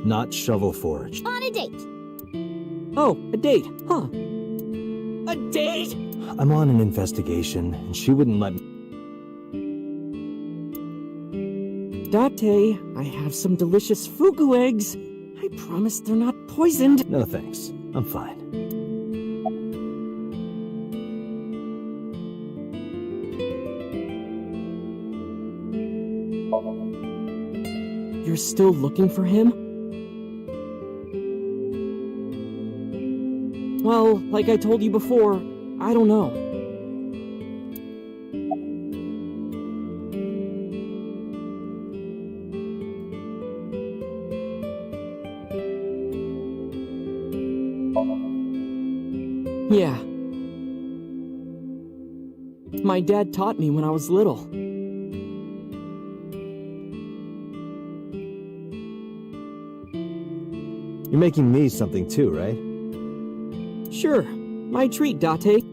Not shovel forged. On a date. Oh, a date, huh? A date? I'm on an investigation, and she wouldn't let me... Date, I have some delicious fugu eggs. I promise they're not poisoned. No thanks. I'm fine. You're still looking for him? Well, like I told you before, I don't know. Yeah. My dad taught me when I was little. You're making me something too, right? Sure. My treat, Date.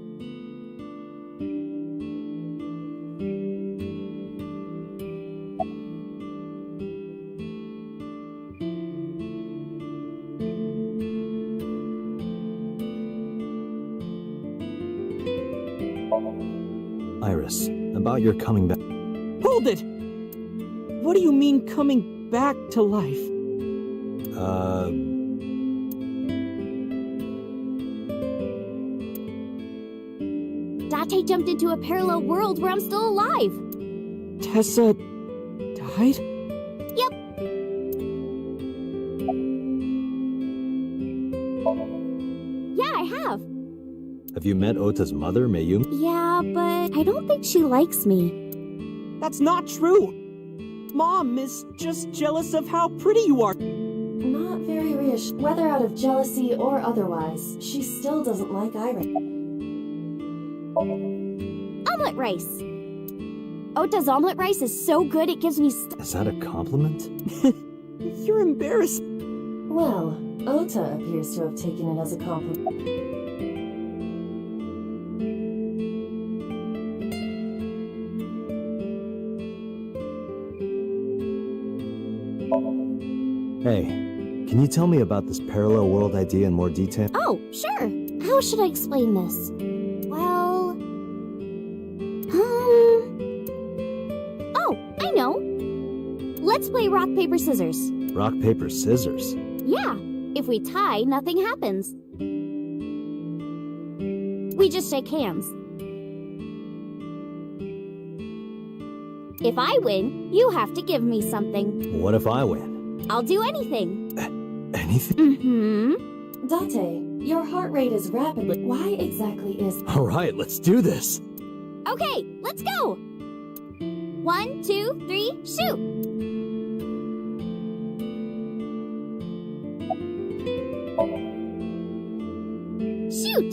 about your coming back. Hold it! What do you mean coming back to life? Date jumped into a parallel world where I'm still alive. Tessa died? Yep. Yeah, I have. Have you met Ota's mother, Mayumi? Yeah, but I don't think she likes me. That's not true! Mom is just jealous of how pretty you are. Not very reassuring. Whether out of jealousy or otherwise, she still doesn't like Iris. Omelet rice. Ota's omelet rice is so good it gives me Is that a compliment? You're embarrassed. Well, Ota appears to have taken it as a compliment. Hey, can you tell me about this parallel world idea in more detail? Oh, sure. How should I explain this? Well... Oh, I know. Let's play rock, paper, scissors. Rock, paper, scissors. Yeah. If we tie, nothing happens. We just shake hands. If I win, you have to give me something. What if I win? I'll do anything. Anything? Mm-hmm. Date, your heart rate is rapidly. Why exactly is... Alright, let's do this. Okay, let's go. 1, 2, 3, shoot. Shoot.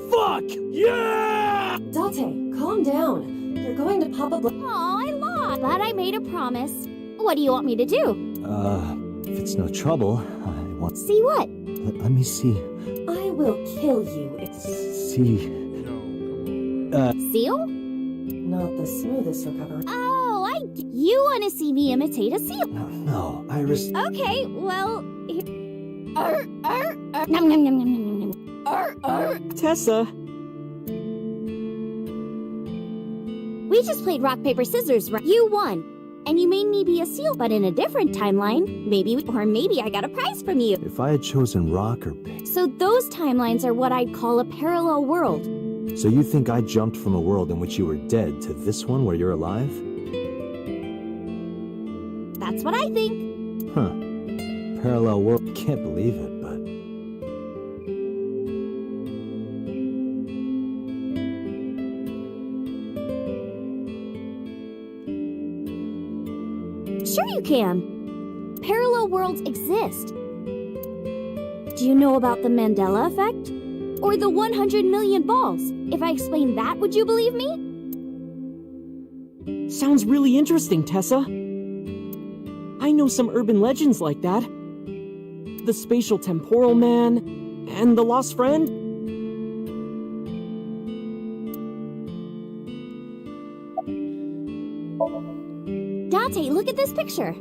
Fuck! Yeah! Date, calm down. You're going to pop a... Aw, I lost. But I made a promise. What do you want me to do? If it's no trouble, I want... See what? Let me see. I will kill you if... See... Seal? Not the smoothest recovery. Oh, you want to see me imitate a seal? No, Iris... Okay, well... Nom, nom, nom, nom, nom, nom. Tessa, We just played rock, paper, scissors, right? You won. And you made me be a seal, but in a different timeline. Maybe I got a prize from you. If I had chosen rock or paper... So those timelines are what I'd call a parallel world. So you think I jumped from a world in which you were dead to this one where you're alive? That's what I think. Huh. Parallel world. Can't believe it, but... Sure you can. Parallel worlds exist. Do you know about the Mandela Effect? Or the 100 million balls? If I explained that, would you believe me? sounds really interesting, Tessa. I know some urban legends like that. The spatial temporal man, and the lost friend. Dante, look at this picture.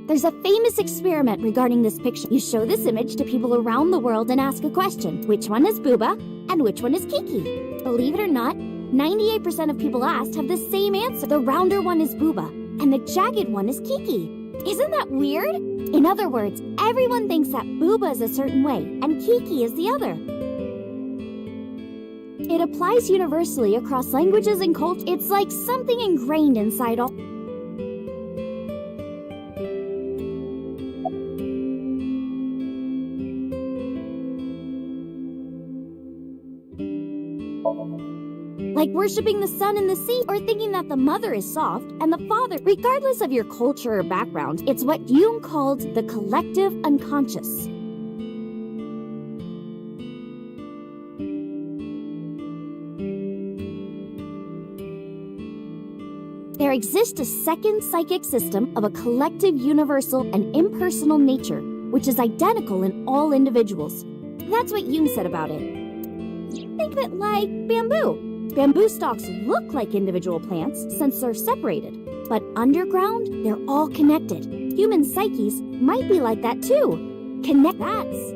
There's a famous experiment regarding this picture. You show this image to people around the world and ask a question. Which one is Booba and which one is Kiki? Believe it or not, 98% of people asked have the same answer. The rounder one is Booba and the jagged one is Kiki. Isn't that weird? In other words, everyone thinks that Booba is a certain way and Kiki is the other. It applies universally across languages and cultures. It's like something ingrained inside all. Like worshipping the sun and the sea, or thinking that the mother is soft and the father. Regardless of your culture or background, it's what Jung called the collective unconscious. There exists a second psychic system of a collective, universal, and impersonal nature, which is identical in all individuals. That's what Jung said about it. Think of it like bamboo. Bamboo stalks look like individual plants since they're separated, but underground, they're all connected. Human psyches might be like that too. That's...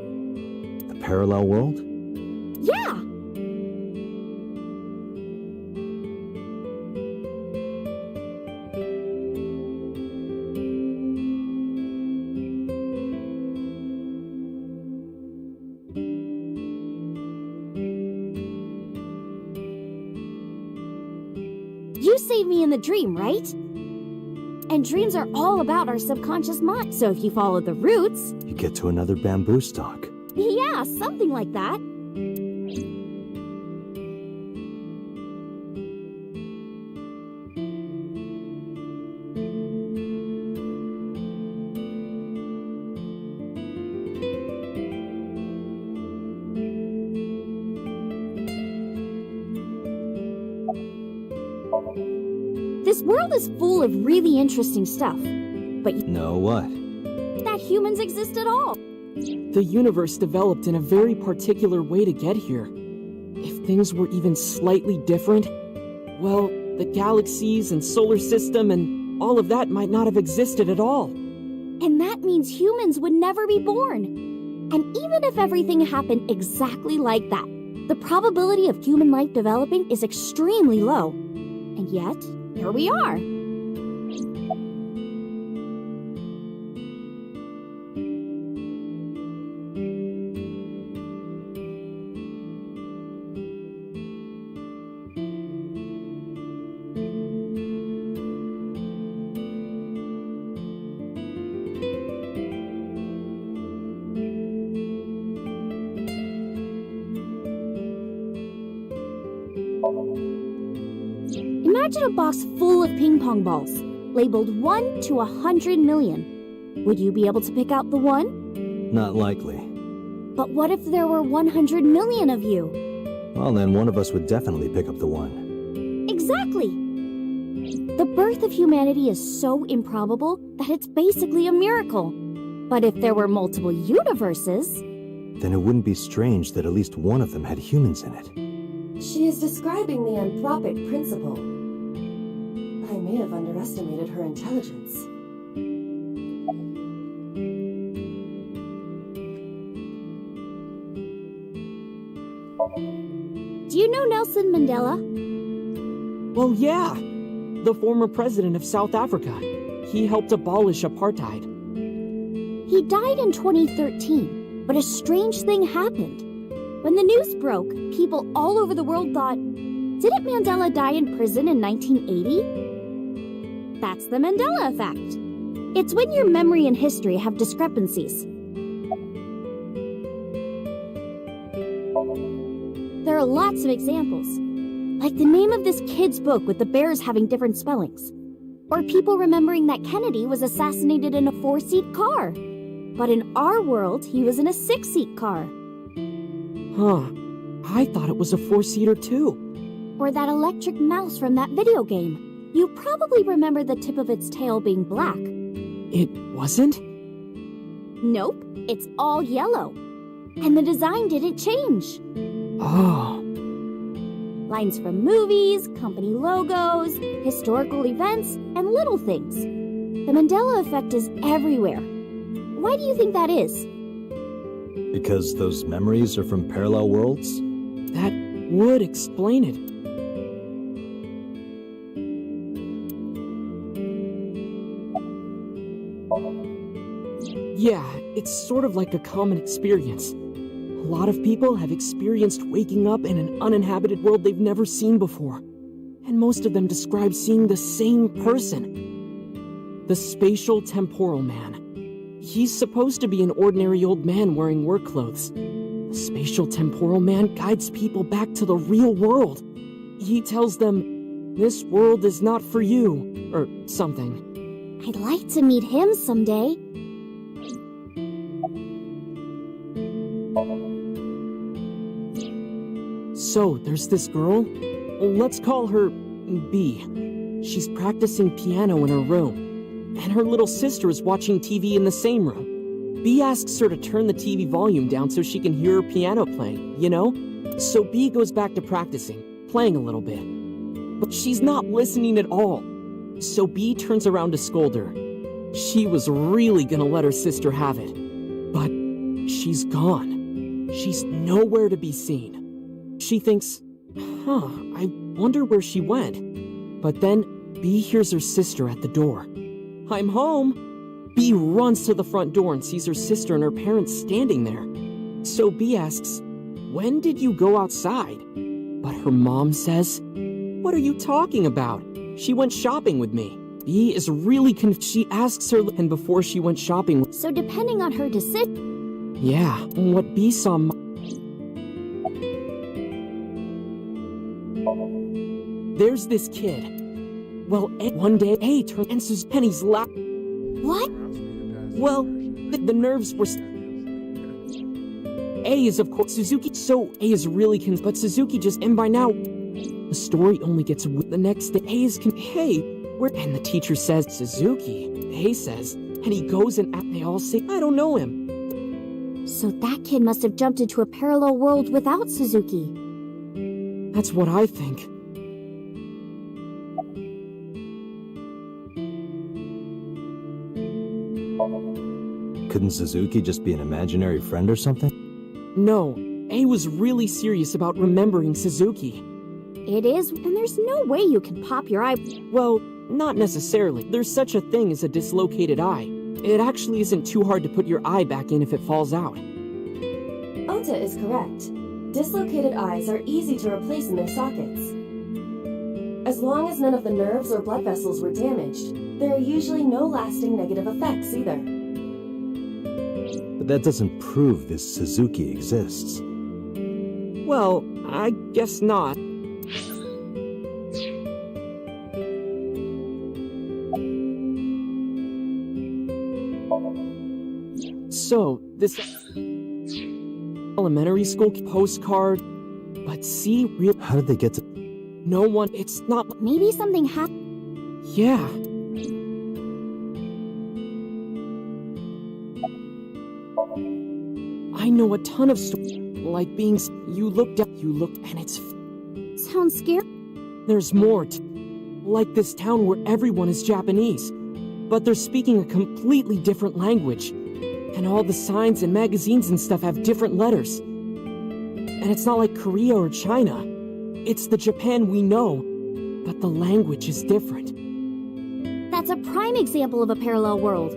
parallel world? Yeah! You saved me in the dream, right? And dreams are all about our subconscious mind, so if you follow the roots... You get to another bamboo stalk. Yeah, something like that. This world is full of really interesting stuff, but you know what? That humans exist at all. The universe developed in a very particular way to get here. If things were even slightly different, well, the galaxies and solar system and all of that might not have existed at all. And that means humans would never be born. And even if everything happened exactly like that, the probability of human life developing is extremely low. And yet, here we are. Imagine a box full of ping pong balls, labeled 1 to 100 million. Would you be able to pick out the one? Not likely. But what if there were 100 million of you? Well, then one of us would definitely pick up the one. Exactly! The birth of humanity is so improbable that it's basically a miracle. But if there were multiple universes... Then it wouldn't be strange that at least one of them had humans in it. She is describing the anthropic principle. I may have underestimated her intelligence. Do you know Nelson Mandela? Well, yeah. The former president of South Africa. He helped abolish apartheid. He died in 2013, but a strange thing happened. When the news broke, people all over the world thought, didn't Mandela die in prison in 1980? That's the Mandela Effect. It's when your memory and history have discrepancies. There are lots of examples, like the name of this kid's book with the bears having different spellings, or people remembering that Kennedy was assassinated in a 4-seat car, but in our world, he was in a 6-seat car. Huh. I thought it was a 4-seater too. Or that electric mouse from that video game. You probably remember the tip of its tail being black. It wasn't? Nope, it's all yellow. And the design didn't change. Oh. Lines from movies, company logos, historical events, and little things. The Mandela Effect is everywhere. Why do you think that is? Because those memories are from parallel worlds? That would explain it. Yeah, it's sort of like a common experience. A lot of people have experienced waking up in an uninhabited world they've never seen before. And most of them describe seeing the same person. The spatial temporal man. He's supposed to be an ordinary old man wearing work clothes. The spatial temporal man guides people back to the real world. He tells them, this world is not for you, or something. I'd like to meet him someday. So, there's this girl. Let's call her B. She's practicing piano in her room, and her little sister is watching TV in the same room. B asks her to turn the TV volume down so she can hear her piano playing, you know? So B goes back to practicing, playing a little bit. But she's not listening at all. So B turns around to scold her. She was really gonna let her sister have it. But she's gone. She's nowhere to be seen. She thinks, I wonder where she went. But then, B hears her sister at the door. I'm home! B runs to the front door and sees her sister and her parents standing there. So B asks, when did you go outside? But her mom says, what are you talking about? She went shopping with me. B is really She asks her, and before she went shopping. So depending on her decision. Yeah, what B saw. There's this kid. Well, one day, A turned and Penny's lap. What? Well, the nerves were. A is, of course, Suzuki. So A is really but Suzuki just. And by now, the story only gets the next day. A is hey, where? And the teacher says, Suzuki. A says, and he goes and they all say, I don't know him. So that kid must have jumped into a parallel world without Suzuki. That's what I think. Couldn't Suzuki just be an imaginary friend or something? No, A was really serious about remembering Suzuki. It is, and there's no way you can pop your eye. Well, not necessarily. There's such a thing as a dislocated eye. It actually isn't too hard to put your eye back in if it falls out. Ota is correct. Dislocated eyes are easy to replace in their sockets. As long as none of the nerves or blood vessels were damaged, there are usually no lasting negative effects either. But that doesn't prove this Suzuki exists. Well, I guess not. So, this elementary school postcard, but see, how did they get to? No one, it's not. Maybe something happened. Yeah. I know a ton of stories, like being. You looked, and it's. Sounds scary. There's more. Like this town where everyone is Japanese, but they're speaking a completely different language. And all the signs and magazines and stuff have different letters. And it's not like Korea or China. It's the Japan we know, but the language is different. That's a prime example of a parallel world.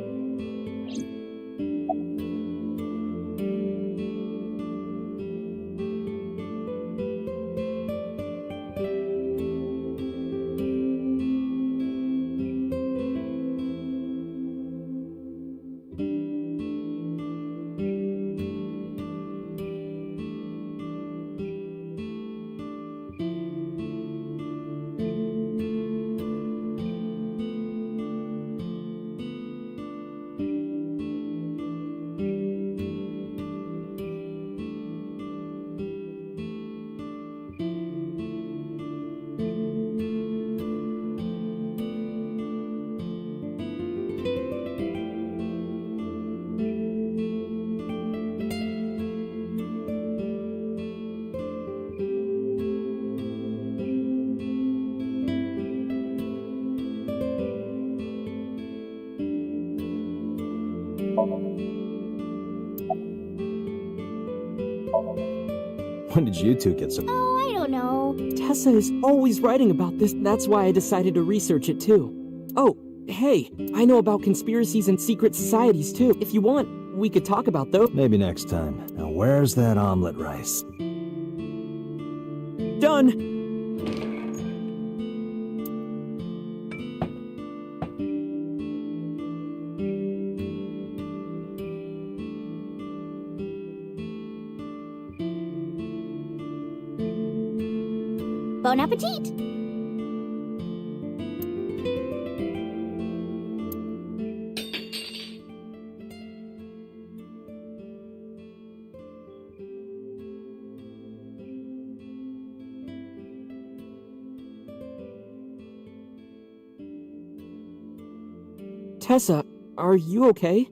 When did you two get so? Oh, I don't know. Tessa is always writing about this. That's why I decided to research it too. Oh, hey, I know about conspiracies and secret societies too. If you want, we could talk about those. Maybe next time. Now where's that omelet rice? Done! Bon appetit! Tessa, are you okay?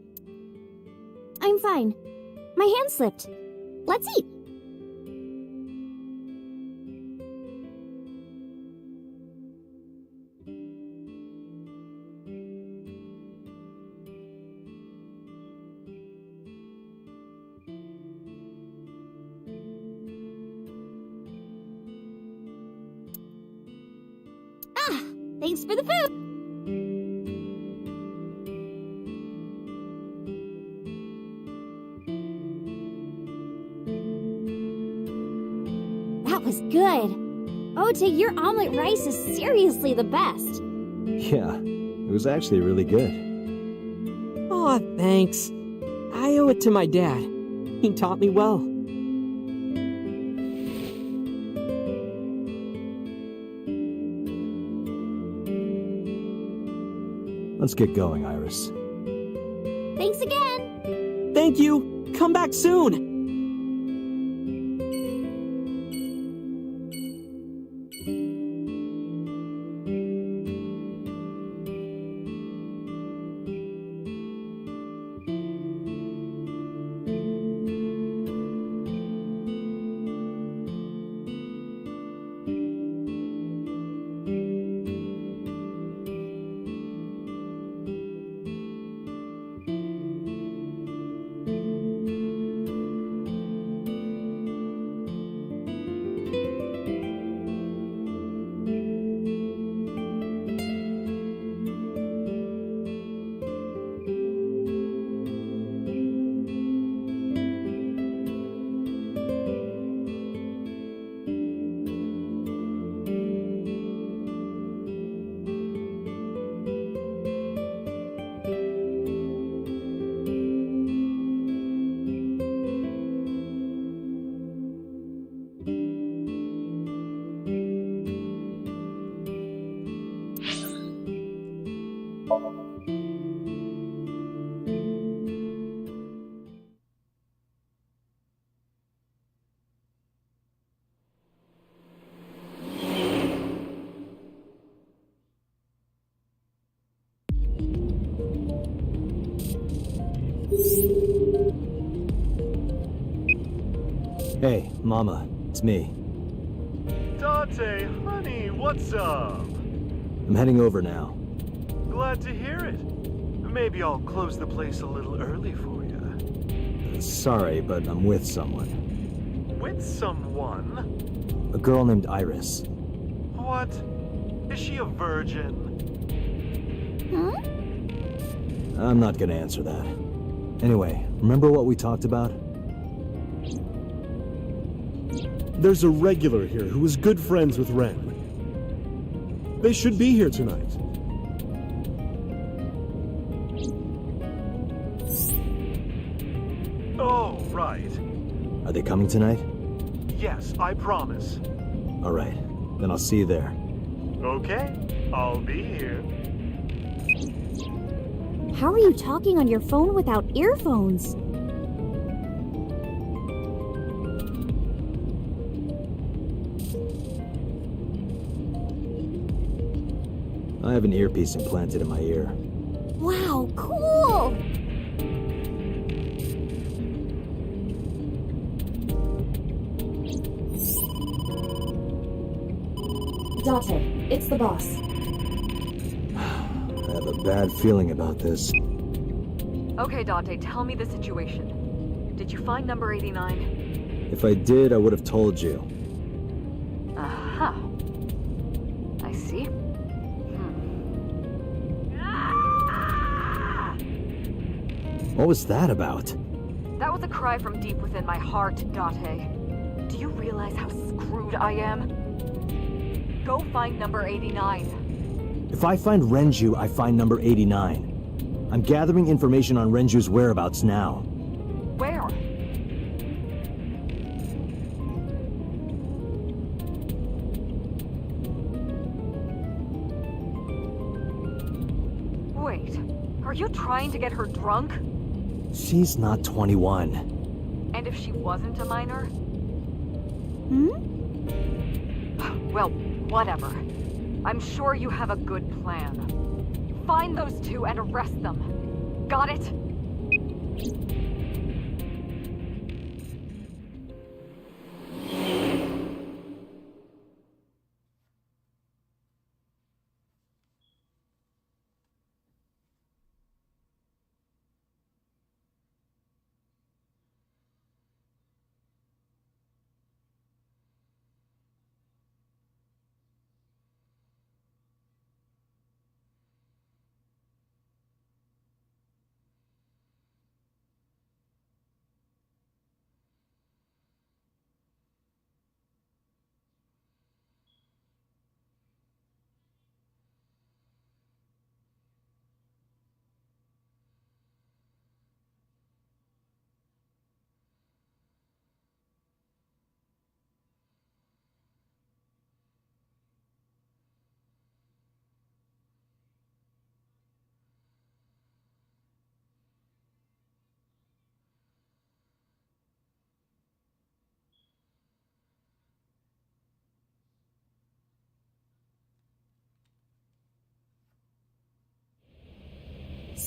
I'm fine. My hand slipped. Let's eat. Thanks for the food! That was good. Ota, your omelet rice is seriously the best. Yeah, it was actually really good. Aw, thanks. I owe it to my dad. He taught me well. Let's get going, Iris. Thanks again! Thank you! Come back soon! Hey, Mama, it's me. Dante, honey, what's up? I'm heading over now. Glad to hear it. Maybe I'll close the place a little early for you. Sorry, but I'm with someone. With someone? A girl named Iris. What? Is she a virgin? Huh? I'm not gonna answer that. Anyway, remember what we talked about? There's a regular here who is good friends with Ren. They should be here tonight. Oh, right. Are they coming tonight? Yes, I promise. All right, then I'll see you there. Okay, I'll be here. How are you talking on your phone without earphones? I have an earpiece implanted in my ear. Wow, cool! Date, it's the boss. I have a bad feeling about this. Okay, Dante, tell me the situation. Did you find number 89? If I did, I would have told you. Uh-huh. I see. What was that about? That was a cry from deep within my heart, Date. Do you realize how screwed I am? Go find number 89. If I find Renju, I find number 89. I'm gathering information on Renju's whereabouts now. Where? Wait, are you trying to get her drunk? She's not 21. And if she wasn't a minor? Well, whatever. I'm sure you have a good plan. Find those two and arrest them. Got it?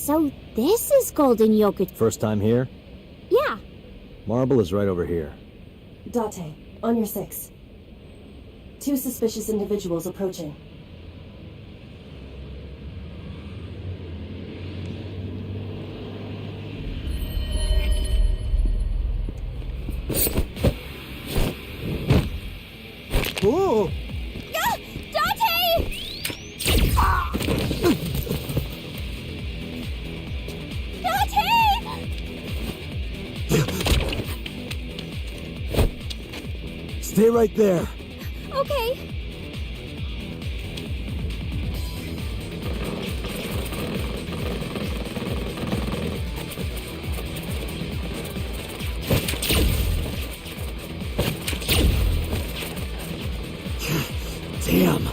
So this is Golden Yogurt. First time here? Yeah. Marble is right over here. Date, on your 6. 2 suspicious individuals approaching. Oh! Dante! Stay right there. Okay. Damn.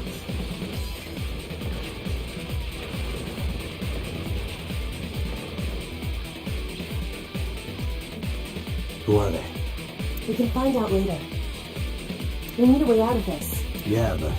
Who are they? We can find out later. We need a way out of this. Yeah, but